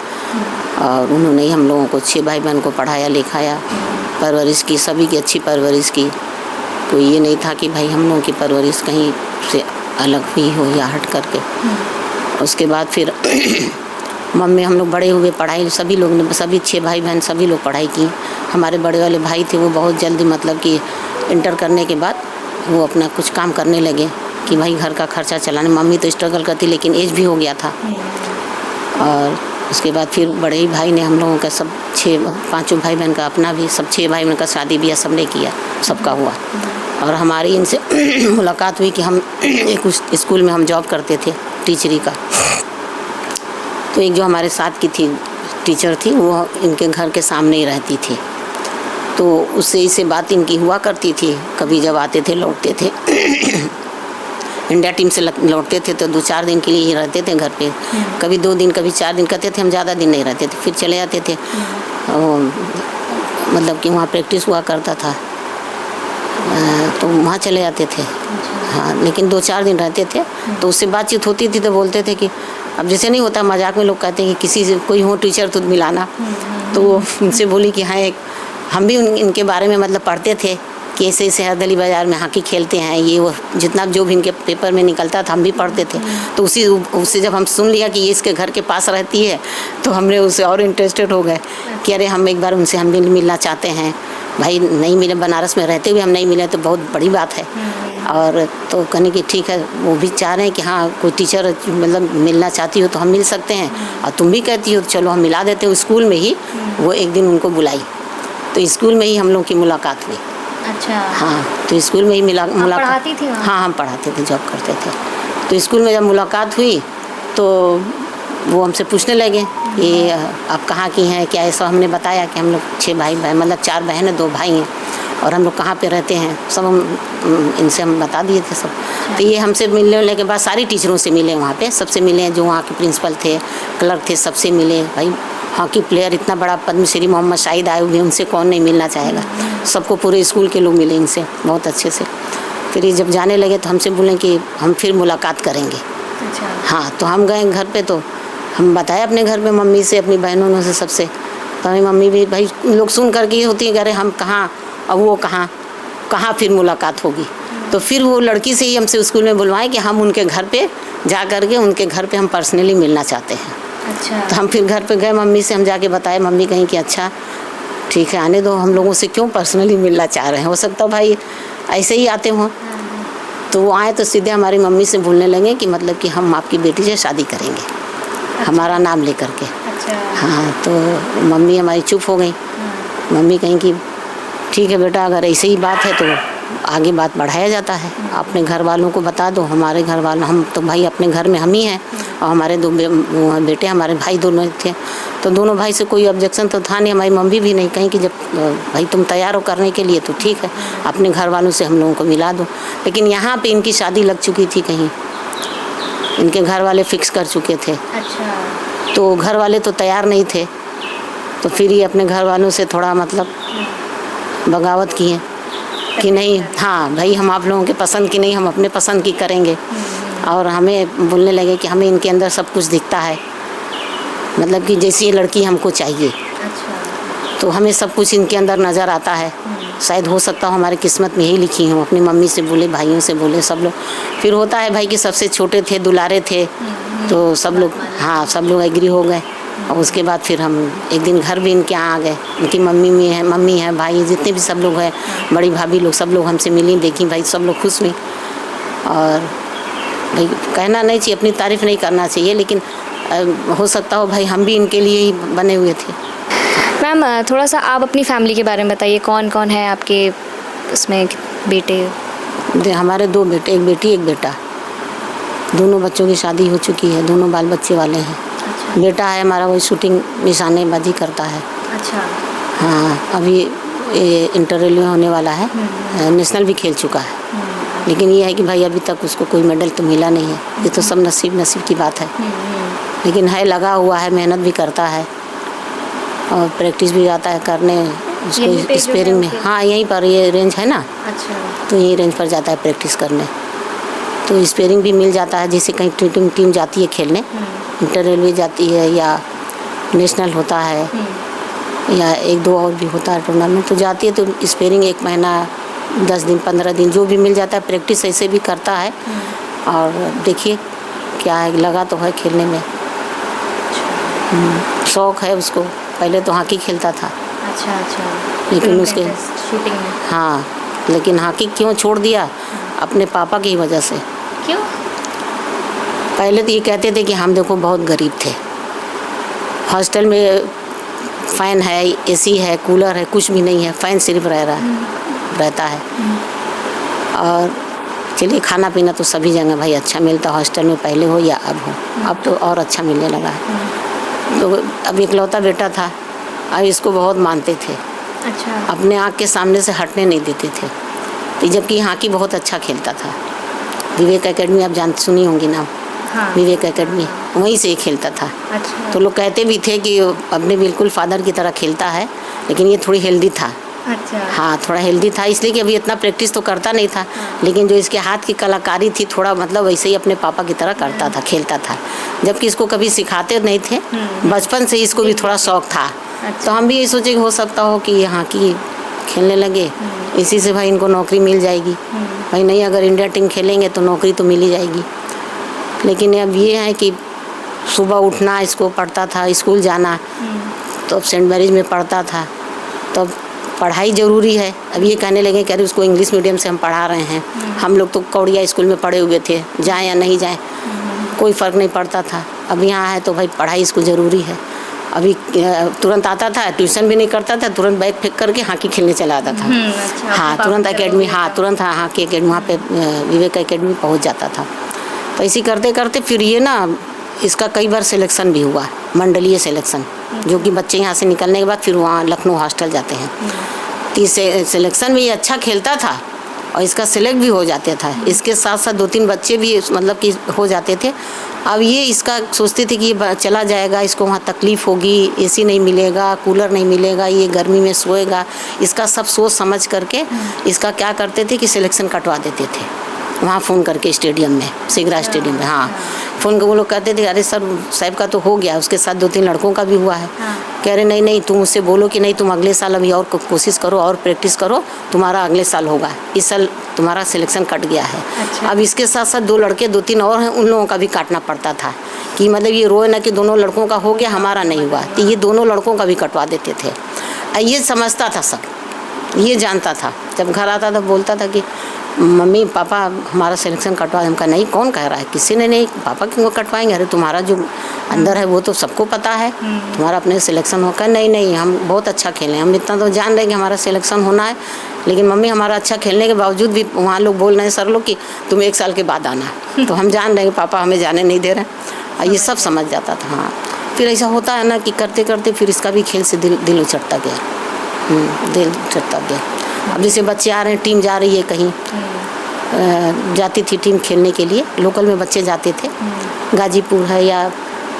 और उन्होंने ही हम लोगों को 6 भाई बहन को पढ़ाया लिखाया, परवरिश की, सभी की अच्छी परवरिश की। तो ये नहीं था कि भाई हम लोगों की परवरिश कहीं से अलग हुई हो या हट करके। उसके बाद फिर मम्मी हम लोग बड़े हुए, पढ़ाई सभी लोग ने, सभी 6 भाई बहन सभी लोग पढ़ाई की। हमारे बड़े वाले भाई थे वो बहुत जल्दी मतलब कि इंटर करने के बाद वो अपना कुछ काम करने लगे कि भाई घर का खर्चा चलाने। मम्मी तो स्ट्रगल करती लेकिन एज भी हो गया था। और उसके बाद फिर बड़े ही भाई ने हम लोगों का सब 5 भाई बहन का अपना भी सब 6 भाई बहन का शादी ब्याह सबने किया, सबका हुआ। और हमारी इनसे मुलाकात हुई कि हम एक स्कूल में हम जॉब करते थे टीचरी का। तो एक जो हमारे साथ की थी टीचर थी, वो इनके घर के सामने ही रहती थी, तो उससे इससे बात इनकी हुआ करती थी। कभी जब आते थे लौटते थे इंडिया टीम से लौटते थे तो 2-4 दिन के लिए ही रहते थे घर पे, कभी 2 दिन कभी 4 दिन कहते थे, हम ज़्यादा दिन नहीं रहते थे, फिर चले जाते थे। मतलब कि वहाँ प्रैक्टिस हुआ करता था, तो वहाँ चले जाते थे। हाँ, लेकिन 2-4 दिन रहते थे तो उससे बातचीत होती थी, तो बोलते थे कि अब जैसे नहीं होता, मजाक में लोग कहते हैं कि किसी से कोई हो टीचर तो मिलाना, तो उनसे बोली कि हाँ, हम भी इनके बारे में मतलब पढ़ते थे कि ऐसे ऐसे हरदली बाज़ार में हॉकी खेलते हैं, ये वो जितना जो भी इनके पेपर में निकलता था हम भी पढ़ते थे। तो उससे जब हम सुन लिया कि ये इसके घर के पास रहती है, तो हमने उससे और इंटरेस्टेड हो गए कि अरे हम एक बार उनसे हम भी मिलना चाहते हैं। भाई नहीं मिले, बनारस में रहते हुए हम नहीं मिले तो बहुत बड़ी बात है। और तो कहने की ठीक है, वो भी चाह रहे हैं कि हाँ कोई टीचर मतलब मिलना चाहती हो तो हम मिल सकते हैं, और तुम भी कहती हो तो चलो हम मिला देते हो। स्कूल में ही वो एक दिन उनको बुलाई, तो स्कूल में ही हम लोग की मुलाकात हुई। अच्छा। हाँ, तो स्कूल में ही मुलाकात। पढ़ाती थी वहाँ? हाँ, हम पढ़ाते थे, जॉब करते थे। तो स्कूल में जब मुलाकात हुई तो वो हमसे पूछने लगे कि आप कहाँ की हैं, क्या ऐसा। हमने बताया कि हम लोग 6 भाई मतलब 4 बहन हैं, 2 भाई हैं, और हम लोग कहाँ पे रहते हैं सब हम इनसे हम बता दिए थे सब। तो ये हमसे मिलने के बाद सारी टीचरों से मिले, वहाँ पे सबसे मिले, जो वहाँ के प्रिंसिपल थे, क्लर्क थे, सबसे मिले। भाई हॉकी प्लेयर इतना बड़ा पद्मश्री मोहम्मद शाहिद आए हुए, उनसे कौन नहीं मिलना चाहेगा। सबको पूरे स्कूल के लोग मिले इनसे बहुत अच्छे से। फिर ये जब जाने लगे तो हमसे बोले कि हम फिर मुलाकात करेंगे। अच्छा। हाँ, तो हम गए घर पे, तो हम बताए अपने घर पे मम्मी से, अपनी बहनों से, सबसे। तो हमारी मम्मी भी भाई लोग सुन करके होती है, अरे हम कहाँ अब वो कहाँ फिर मुलाकात होगी। तो फिर वो लड़की से ही हमसे स्कूल में बुलवाएं कि हम उनके घर पे जा करके उनके घर पे हम पर्सनली मिलना चाहते हैं। अच्छा। तो हम फिर घर पे गए, मम्मी से हम जाके बताए। मम्मी कहीं कि अच्छा ठीक है, आने दो, हम लोगों से क्यों पर्सनली मिलना चाह रहे हैं, हो सकता है भाई ऐसे ही आते हों। तो वो आए तो सीधे हमारी मम्मी से बोलने लगे कि मतलब कि हम आपकी बेटी से शादी करेंगे। अच्छा। हमारा नाम लेकर के। अच्छा। हाँ, तो मम्मी हमारी चुप हो गई। मम्मी कहीं कि ठीक है बेटा, अगर ऐसे ही बात है तो आगे बात बढ़ाया जाता है, अपने घर वालों को बता दो। हमारे घर वालों, हम तो भाई अपने घर में हम ही हैं, और हमारे 2 बेटे, हमारे भाई दोनों थे, तो दोनों भाई से कोई ऑब्जेक्शन तो था नहीं। हमारी मम्मी भी नहीं कहीं कि जब भाई तुम तैयार हो करने के लिए तो ठीक है, अपने घर वालों से हम लोगों को मिला दो। लेकिन यहाँ पे इनकी शादी लग चुकी थी, कहीं इनके घर वाले फिक्स कर चुके थे। अच्छा। तो घर वाले तो तैयार नहीं थे, तो फिर ये अपने घर वालों से थोड़ा मतलब बगावत किए कि नहीं, हाँ भाई हम आप लोगों के पसंद की नहीं, हम अपने पसंद की करेंगे। और हमें बोलने लगे कि हमें इनके अंदर सब कुछ दिखता है, मतलब कि जैसी ये लड़की हमको चाहिए। अच्छा। तो हमें सब कुछ इनके अंदर नज़र आता है। शायद हो सकता हो हमारी किस्मत में यही लिखी हूँ। अपनी मम्मी से बोले, भाइयों से बोले, सब लोग। फिर होता है भाई कि सबसे छोटे थे, दुलारे थे, तो सब लोग, हाँ सब लोग एग्री हो गए। और उसके बाद फिर हम एक दिन घर भी इनके यहाँ आ गए। इनकी मम्मी है, भाई, जितने भी सब लोग हैं, बड़ी भाभी लोग, सब लोग हमसे मिली, देखी, भाई सब लोग खुश हुई। और भाई कहना नहीं चाहिए, अपनी तारीफ़ नहीं करना चाहिए, लेकिन हो सकता हो भाई हम भी इनके लिए ही बने हुए थे। मैम थोड़ा सा आप अपनी फैमिली के बारे में बताइए, कौन कौन है आपके उसमें बेटे? हमारे 2 बेटे, एक बेटी एक बेटा। दोनों बच्चों की शादी हो चुकी है, दोनों बाल बच्चे वाले हैं। अच्छा। बेटा है हमारा, वही शूटिंग निशानेबाजी करता है। अच्छा। हाँ, अभी इंटर रेलवे होने वाला है, नेशनल भी खेल चुका है। लेकिन ये है कि भाई अभी तक उसको कोई मेडल तो मिला नहीं है। ये तो सब नसीब की बात है। लेकिन है, लगा हुआ है, मेहनत भी करता है, और प्रैक्टिस भी जाता है करने उसको स्पेयरिंग में। हाँ, यहीं पर ये रेंज है ना। अच्छा। तो यही रेंज पर जाता है प्रैक्टिस करने, तो स्पेयरिंग भी मिल जाता है। जैसे कहीं टीम जाती है खेलने, इंटर रेलवे जाती है या नेशनल होता है, या 1-2 और भी होता है टूर्नामेंट, तो जाती है। तो स्पेयरिंग 1 महीना, 10 दिन, 15 दिन जो भी मिल जाता है, प्रैक्टिस ऐसे भी करता है। और देखिए क्या है, लगा तो है खेलने में। शौक़ है उसको, पहले तो हॉकी खेलता था। अच्छा। लेकिन उसके शूटिंग में, हाँ, लेकिन हॉकी क्यों छोड़ दिया? अपने पापा की वजह से। क्यों? पहले तो ये कहते थे कि हम देखो बहुत गरीब थे, हॉस्टल में फ़ैन है, एसी है, कूलर है, कुछ भी नहीं है, फ़ैन सिर्फ रहता है। और चलिए खाना पीना तो सभी जगह भाई अच्छा मिलता, हॉस्टल में पहले हो या अब हो, अब तो और अच्छा मिलने लगा है। तो अब इकलौता बेटा था, अब इसको बहुत मानते थे, अच्छा। अपने आँख के सामने से हटने नहीं देते थे। तो जबकि हॉकी बहुत अच्छा खेलता था। विवेक एकेडमी आप सुनी होंगी नाम। हाँ। विवेक एकेडमी, वहीं से ही खेलता था। अच्छा। तो लोग कहते भी थे कि अपने बिल्कुल फादर की तरह खेलता है, लेकिन ये थोड़ी हेल्दी था। अच्छा। हाँ, थोड़ा हेल्दी था, इसलिए कि अभी इतना प्रैक्टिस तो करता नहीं था, लेकिन जो इसके हाथ की कलाकारी थी थोड़ा मतलब वैसे ही अपने पापा की तरह करता था, खेलता था। जबकि इसको कभी सिखाते नहीं थे, बचपन से इसको भी थोड़ा शौक था। अच्छा। तो हम भी ये सोचे कि हो सकता हो कि हॉकी खेलने लगे, इसी से भाई इनको नौकरी मिल जाएगी। भाई नहीं, अगर इंडिया टीम खेलेंगे तो नौकरी तो मिल ही जाएगी। लेकिन अब ये है कि सुबह उठना, इसको पढ़ता था, स्कूल जाना, तो अब सेंट मैरिज में पढ़ता था, तो अब पढ़ाई ज़रूरी है। अब ये कहने लगे कि अरे उसको इंग्लिश मीडियम से हम पढ़ा रहे हैं, हम लोग तो कौड़िया स्कूल में पढ़े हुए थे, जाएँ या नहीं जाएँ कोई फ़र्क नहीं पड़ता था। अब यहाँ है तो भाई पढ़ाई इसको ज़रूरी है। अभी तुरंत आता था, ट्यूशन भी नहीं करता था, तुरंत बैग फेंक करके हॉकी खेलने चला आता था। अच्छा, हाँ, तुरंत एकेडमी, हाँ तुरंत, हाँ हॉकी एकेडमी वहाँ पे विवेक एकेडमी पहुँच जाता था। तो इसी करते करते फिर ये ना इसका कई बार सिलेक्शन भी हुआ, मंडलीय सिलेक्शन, जो कि बच्चे यहाँ से निकलने के बाद फिर वहाँ लखनऊ हॉस्टल जाते हैं। तो इस सिलेक्शन में ये अच्छा खेलता था और इसका सिलेक्ट भी हो जाते था। इसके साथ साथ 2-3 बच्चे भी मतलब कि हो जाते थे। अब ये इसका सोचते थे कि ये चला जाएगा, इसको वहाँ तकलीफ़ होगी, एसी नहीं मिलेगा, कूलर नहीं मिलेगा, ये गर्मी में सोएगा। इसका सब सोच समझ करके इसका क्या करते थे कि सिलेक्शन कटवा देते थे वहाँ फ़ोन करके स्टेडियम में, सिगरा स्टेडियम में। हाँ, फ़ोन को वो लोग कहते थे अरे सर साहब का तो हो गया, उसके साथ 2-3 लड़कों का भी हुआ है। कह रहे नहीं नहीं, तुम उससे बोलो कि नहीं तुम अगले साल अभी और कोशिश करो और प्रैक्टिस करो, तुम्हारा अगले साल होगा, इस साल तुम्हारा सिलेक्शन कट गया है। अच्छा। अब इसके साथ साथ 2 लड़के 2-3 और हैं, उन लोगों का भी काटना पड़ता था कि मतलब ये रोए ना कि दोनों लड़कों का हो गया, हमारा नहीं हुआ, तो ये दोनों लड़कों का भी कटवा देते थे। ये समझता था सब, ये जानता था। जब घर आता था बोलता था कि मम्मी पापा हमारा सिलेक्शन कटवा। हमका नहीं, कौन कह रहा है, किसी ने नहीं, पापा क्यों कटवाएंगे, अरे तुम्हारा जो अंदर है वो तो सबको पता है, तुम्हारा अपने सिलेक्शन होगा। नहीं नहीं, हम बहुत अच्छा खेले, हम इतना तो जान रहे हैं कि हमारा सिलेक्शन होना है, लेकिन मम्मी हमारा अच्छा खेलने के बावजूद भी वहाँ लोग बोल रहे हैं सर लोग कि तुम 1 साल के बाद आना। तो हम जान रहे हैं कि पापा हमें जाने नहीं दे रहे हैं, ये सब समझ जाता था। हाँ, फिर ऐसा होता है ना कि करते करते फिर इसका भी खेल से दिल उचटता गया, दिल उचटता गया। अब जैसे बच्चे आ रहे हैं, टीम जा रही है कहीं, जाती थी टीम खेलने के लिए, लोकल में बच्चे जाते थे, गाजीपुर है या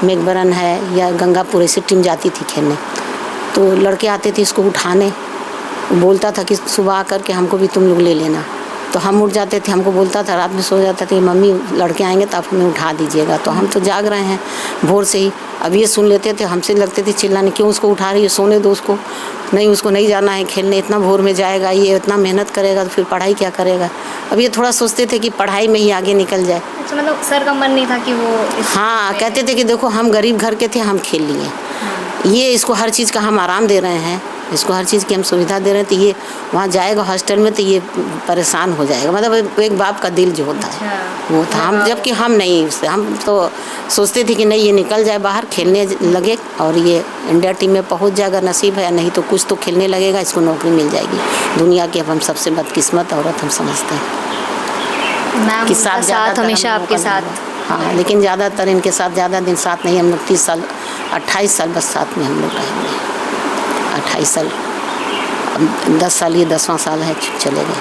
मेघबरन है या गंगापुर, ऐसे टीम जाती थी खेलने। तो लड़के आते थे इसको उठाने, बोलता था कि सुबह आकर के हमको भी तुम लोग ले लेना। तो हम उठ जाते थे, हमको बोलता था, रात में सो जाता था कि मम्मी लड़के आएंगे तो आप हमें उठा दीजिएगा। तो हम तो जाग रहे हैं भोर से ही, अब ये सुन लेते थे, हमसे लगते थे चिल्लाने, क्यों उसको उठा रही है, सोने दो उसको, नहीं उसको नहीं जाना है खेलने, इतना भोर में जाएगा, ये इतना मेहनत करेगा तो फिर पढ़ाई क्या करेगा। अब ये थोड़ा सोचते थे कि पढ़ाई में ही आगे निकल जाए। अच्छा, मतलब सर का मन नहीं था कि वो हाँ, कहते थे कि देखो हम गरीब घर के थे, हम खेल लिए, ये इसको हर चीज़ का हम आराम दे रहे हैं, इसको हर चीज़ की हम सुविधा दे रहे हैं, तो ये वहाँ जाएगा हॉस्टल में तो ये परेशान हो जाएगा। मतलब एक बाप का दिल जो होता है वो था। हम जबकि हम नहीं, हम तो सोचते थे कि नहीं ये निकल जाए बाहर खेलने लगे और ये इंडिया टीम में पहुँच जाएगा, नसीब है, नहीं तो कुछ तो खेलने लगेगा, इसको नौकरी मिल जाएगी। दुनिया की अब हम सबसे बदकिस्मत औरत हम समझते हैं मैम कि साथ हमेशा आपके साथ। हाँ, लेकिन ज़्यादातर इनके साथ ज़्यादा दिन साथ नहीं, हम लोग 30 साल 28 साल बस साथ में हम लोग रहेंगे। 28 साल, 10 साल ये 10वां साल है चले गए।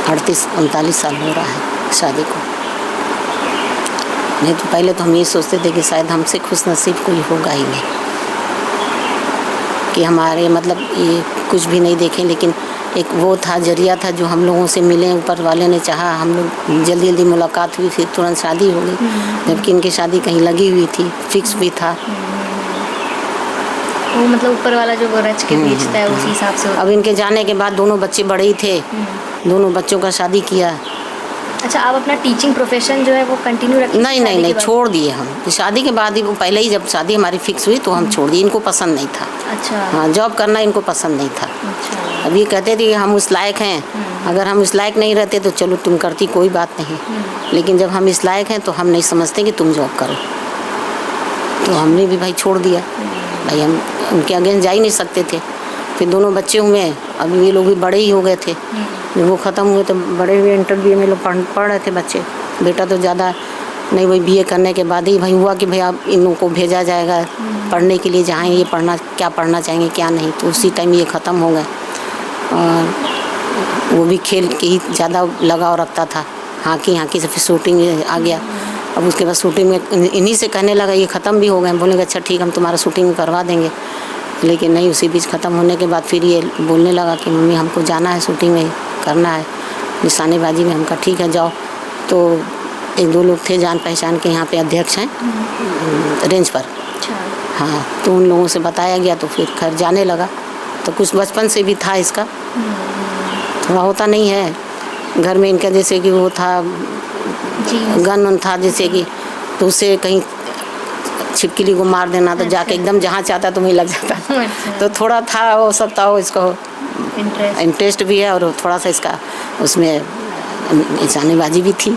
38-39 साल हो रहा है शादी को। नहीं तो पहले तो हम ये सोचते थे कि शायद हमसे खुश नसीब कोई होगा ही नहीं, कि हमारे मतलब ये कुछ भी नहीं देखें, लेकिन एक वो था, जरिया था जो हम लोगों से मिले, ऊपर वाले ने चाहा, हम लोग जल्दी जल्दी मुलाकात हुई, फिर तुरंत शादी हो गई, जबकि इनकी शादी कहीं लगी हुई थी, फिक्स भी था। वो मतलब ऊपर वाला जो वो रच के भेजता है उसी हिसाब से। अब इनके जाने के बाद दोनों बच्चे बड़े ही थे, दोनों बच्चों का शादी किया। अच्छा, आप अपना टीचिंग प्रोफेशन जो है वो कंटिन्यू रखें? नहीं, छोड़ दिए हम शादी के बाद ही। वो पहले ही जब शादी हमारी फिक्स हुई तो हम छोड़ दिए, इनको पसंद नहीं था। अच्छा। हाँ, जॉब करना इनको पसंद नहीं था। अच्छा। अब ये कहते थे कि हम उस लायक हैं, अगर हम इस लायक नहीं रहते तो चलो तुम करती, कोई बात नहीं, लेकिन जब हम इस लायक हैं तो हम नहीं समझते कि तुम जॉब करो। तो हमने भी भाई छोड़ दिया, भाई हम उनके अगेंस्ट जा ही नहीं सकते थे। फिर दोनों बच्चे हुए, अब ये लोग भी बड़े ही हो गए थे, जब वो ख़त्म हुए तो बड़े हुए, इंटरव्यू में लोग पढ़ रहे थे बच्चे। बेटा तो ज़्यादा नहीं, वही बीए करने के बाद ही भाई हुआ कि भाई आप इन लोगों को भेजा जाएगा पढ़ने के लिए, जहाँ ये क्या पढ़ना चाहेंगे क्या नहीं। तो उसी टाइम ये ख़त्म हो गए। और वो भी खेल के ही ज़्यादा लगाव रखता था, हॉकी से फिर शूटिंग आ गया। अब उसके बाद शूटिंग में इन्हीं से कहने लगा, ये ख़त्म भी हो गए। बोलेंगे अच्छा ठीक, हम तुम्हारा शूटिंग में करवा देंगे, लेकिन नहीं। उसी बीच ख़त्म होने के बाद फिर ये बोलने लगा कि मम्मी हमको जाना है शूटिंग में, करना है निशानेबाजी में। हम कहा ठीक है जाओ। तो 1-2 लोग थे जान पहचान के, यहाँ पे अध्यक्ष हैं रेंज पर। हाँ, तो उन लोगों से बताया गया तो फिर खैर जाने लगा। तो कुछ बचपन से भी था इसका, थोड़ा होता नहीं है घर में इनका, जैसे कि वो था गन था जैसे कि, तो उससे कहीं छिपकली को मार देना तो जाके एकदम जहाँ चाहता तो वहीं लग जाता। तो थोड़ा था, हो सकता हो इसको इंटरेस्ट भी है और थोड़ा सा इसका उसमें निशानेबाजी भी थी,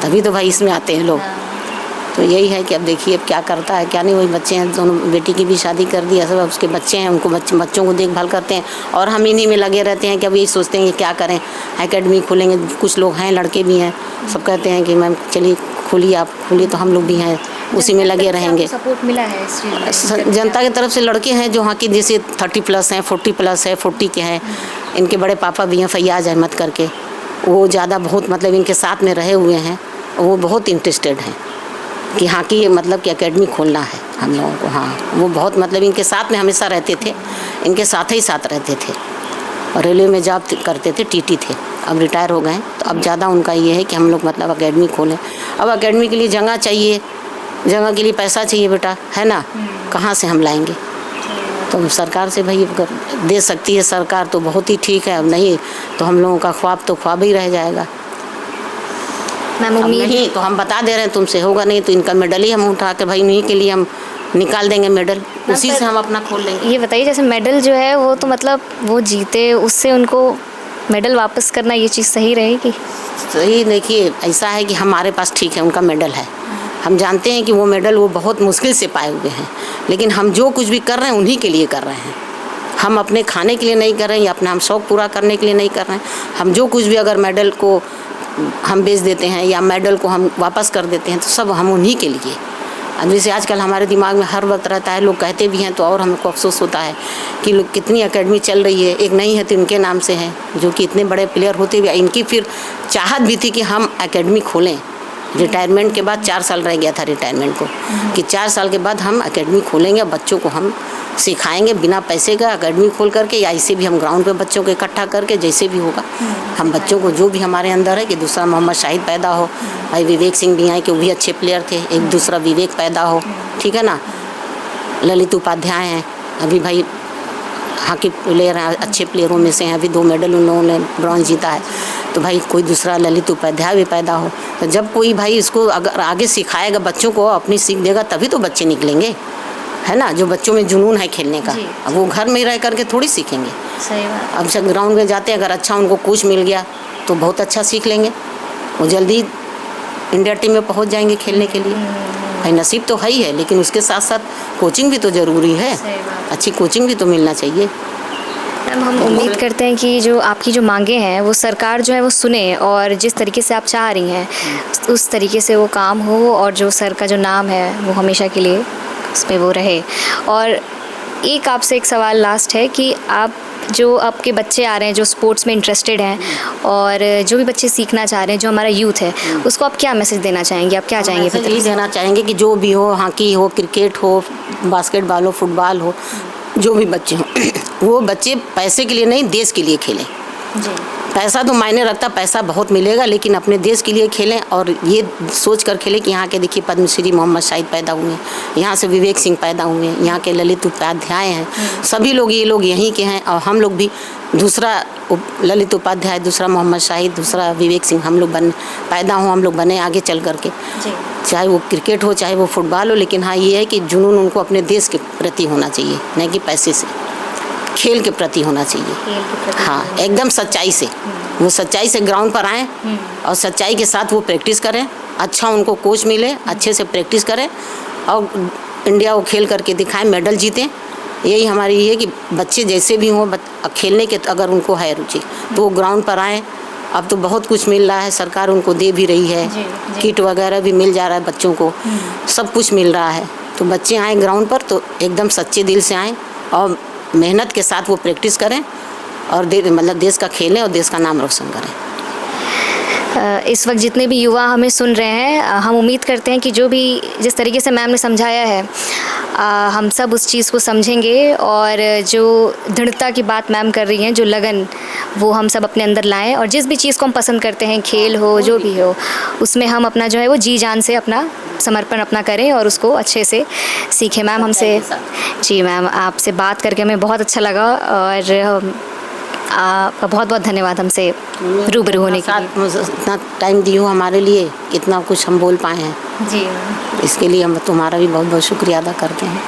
तभी तो भाई इसमें आते हैं लोग। तो यही है कि अब देखिए अब क्या करता है क्या नहीं। वही बच्चे हैं, दोनों बेटी की भी शादी कर दी है, सब उसके बच्चे हैं, उनको बच्चों को देखभाल करते हैं और हम इन्हीं में लगे रहते हैं कि अब यही सोचते हैं कि क्या करें, एकेडमी खोलेंगे। कुछ लोग हैं, लड़के भी हैं, सब कहते हैं कि मैम चलिए खोलिए, आप खोलिए, तो हम लोग भी हैं उसी में लगे रहेंगे। सपोर्ट मिला है इस चीज़ में? जनता की तरफ से लड़के हैं जो हॉकी जैसे 30+ हैं, 40+ है, 40 के हैं। इनके बड़े पापा भी हैं फैयाज अहमद करके, वो ज़्यादा बहुत मतलब इनके साथ में रहे हुए हैं, वो बहुत इंटरेस्टेड हैं कि हॉकी मतलब कि एकेडमी खोलना है हम लोगों को। हाँ, वो बहुत मतलब इनके साथ में हमेशा रहते थे, इनके साथ ही साथ रहते थे और रेलवे में जॉब करते थे, टीटी थे। अब रिटायर हो गए, तो अब ज़्यादा उनका ये है कि हम लोग मतलब एकेडमी खोलें। अब एकेडमी के लिए जगह चाहिए, जगह के लिए पैसा चाहिए बेटा, है ना, कहाँ से हम लाएंगे। तो सरकार से भाई अगर दे सकती है सरकार तो बहुत ही ठीक है, अब नहीं तो हम लोगों का ख्वाब तो ख्वाब ही रह जाएगा। मैम अब उम्मीद नहीं तो हम बता दे रहे हैं तुमसे होगा नहीं तो इनका मेडल ही हम उठा के भाई इन्हीं के लिए हम निकाल देंगे मेडल, उसी से हम अपना खोल लेंगे। ये बताइए, जैसे मेडल जो है वो तो मतलब वो जीते, उससे उनको मेडल वापस करना, ये चीज़ सही रहेगी? सही, देखिए ऐसा है कि हमारे पास ठीक है उनका मेडल है, हम जानते हैं कि वो मेडल वो बहुत मुश्किल से पाए हुए हैं, लेकिन हम जो कुछ भी कर रहे हैं उन्हीं के लिए कर रहे हैं। हम अपने खाने के लिए नहीं कर रहे हैं या अपना हम शौक़ पूरा करने के लिए नहीं कर रहे हैं। हम जो कुछ भी अगर मेडल को हम बेच देते हैं या मेडल को हम वापस कर देते हैं तो सब हम उन्हीं के लिए। अब जैसे आजकल हमारे दिमाग में हर वक्त रहता है, लोग कहते भी हैं तो और हमको अफसोस होता है कि लोग कितनी एकेडमी चल रही है, एक नहीं है तो इनके नाम से है, जो कि इतने बड़े प्लेयर होते हुए इनकी फिर चाहत भी थी कि हम एकेडमी खोलें। रिटायरमेंट के बाद 4 साल रह गया था रिटायरमेंट को, कि 4 साल के बाद हम एकेडमी खोलेंगे, बच्चों को हम सिखाएंगे बिना पैसे का एकेडमी खोल करके, या ऐसे भी हम ग्राउंड पे बच्चों को इकट्ठा करके जैसे भी होगा हम बच्चों को जो भी हमारे अंदर है कि दूसरा मोहम्मद शाहिद पैदा हो, भाई विवेक सिंह भी आए कि वो भी अच्छे प्लेयर थे, एक दूसरा विवेक पैदा हो, ठीक है ना। ललित उपाध्याय हैं, अभी भाई हॉकी प्लेयर हैं, अच्छे प्लेयरों में से हैं, अभी 2 मेडल उन लोगों ने ब्रॉन्ज जीता है, तो भाई कोई दूसरा ललित उपाध्याय भी पैदा हो। तो जब कोई भाई इसको अगर आगे सिखाएगा बच्चों को, अपनी सीख देगा, तभी तो बच्चे निकलेंगे, है ना। जो बच्चों में जुनून है खेलने का, अब वो घर में रह करके थोड़ी सीखेंगे। सही बात। अब जब ग्राउंड में जाते हैं अगर अच्छा उनको कोच मिल गया तो बहुत अच्छा सीख लेंगे, वो जल्दी इंडिया टीम में पहुंच जाएंगे खेलने के लिए। भाई नसीब तो है ही है, लेकिन उसके साथ साथ कोचिंग भी तो ज़रूरी है, अच्छी कोचिंग भी तो मिलना चाहिए। मैम हम उम्मीद करते हैं कि जो आपकी जो मांगे हैं वो सरकार जो है वो सुने और जिस तरीके से आप चाह रही हैं उस तरीके से वो काम हो, और जो सर का जो नाम है वो हमेशा के लिए उसमें वो रहे। और एक आपसे एक सवाल लास्ट है कि आप जो आपके बच्चे आ रहे हैं जो स्पोर्ट्स में इंटरेस्टेड हैं और जो भी बच्चे सीखना चाह रहे हैं, जो हमारा यूथ है, उसको आप क्या मैसेज देना चाहेंगे? आप क्या चाहेंगे? यही देना चाहेंगे कि जो भी हो, हॉकी हो, क्रिकेट हो, बास्केटबॉल हो, फुटबॉल हो, जो भी बच्चे हों वो बच्चे पैसे के लिए नहीं देश के लिए खेलें। पैसा तो मायने रखता, पैसा बहुत मिलेगा, लेकिन अपने देश के लिए खेलें और ये सोच कर खेलें कि यहाँ के देखिए पद्मश्री मोहम्मद शाहिद पैदा हुए हैं, यहाँ से विवेक सिंह पैदा हुए हैं, यहाँ के ललित उपाध्याय हैं, सभी लोग ये लोग यहीं के हैं। और हम लोग भी दूसरा ललित उपाध्याय, दूसरा मोहम्मद शाहिद, दूसरा विवेक सिंह हम लोग पैदा हों, हम लोग बने आगे चल करके, चाहे वो क्रिकेट हो चाहे वो फुटबॉल हो। लेकिन हाँ ये है कि जुनून उनको अपने देश के प्रति होना चाहिए, नहीं कि पैसे से, खेल के प्रति होना चाहिए। हाँ, एकदम सच्चाई से, वो सच्चाई से ग्राउंड पर आएँ और सच्चाई के साथ वो प्रैक्टिस करें, अच्छा उनको कोच मिले, अच्छे से प्रैक्टिस करें और इंडिया को खेल करके दिखाएं, मेडल जीतें। यही हमारी ये है कि बच्चे जैसे भी हों खेलने के, अगर उनको है रुचि तो वो ग्राउंड पर आएँ अब तो बहुत कुछ मिल रहा है, सरकार उनको दे भी रही है। जी, जी। किट वगैरह भी मिल जा रहा है बच्चों को, सब कुछ मिल रहा है। तो बच्चे आएँ ग्राउंड पर तो एकदम सच्चे दिल से आएँ और मेहनत के साथ वो प्रैक्टिस करें और मतलब देश का खेलें और देश का नाम रोशन करें। इस वक्त जितने भी युवा हमें सुन रहे हैं, हम उम्मीद करते हैं कि जो भी जिस तरीके से मैम ने समझाया है, हम सब उस चीज़ को समझेंगे और जो दृढ़ता की बात मैम कर रही हैं, जो लगन, वो हम सब अपने अंदर लाएं और जिस भी चीज़ को हम पसंद करते हैं, खेल हो जो भी हो, उसमें हम अपना जो है वो जी जान से अपना समर्पण अपना करें और उसको अच्छे से सीखें। मैम हमसे जी मैम, आपसे बात करके हमें बहुत अच्छा लगा और आपका बहुत बहुत धन्यवाद हमसे रूबरू होने के लिए। इतना टाइम दिए हो हमारे लिए, इतना कुछ हम बोल पाए हैं, जी मैम। इसके लिए हम तुम्हारा भी बहुत बहुत शुक्रिया अदा करते हैं।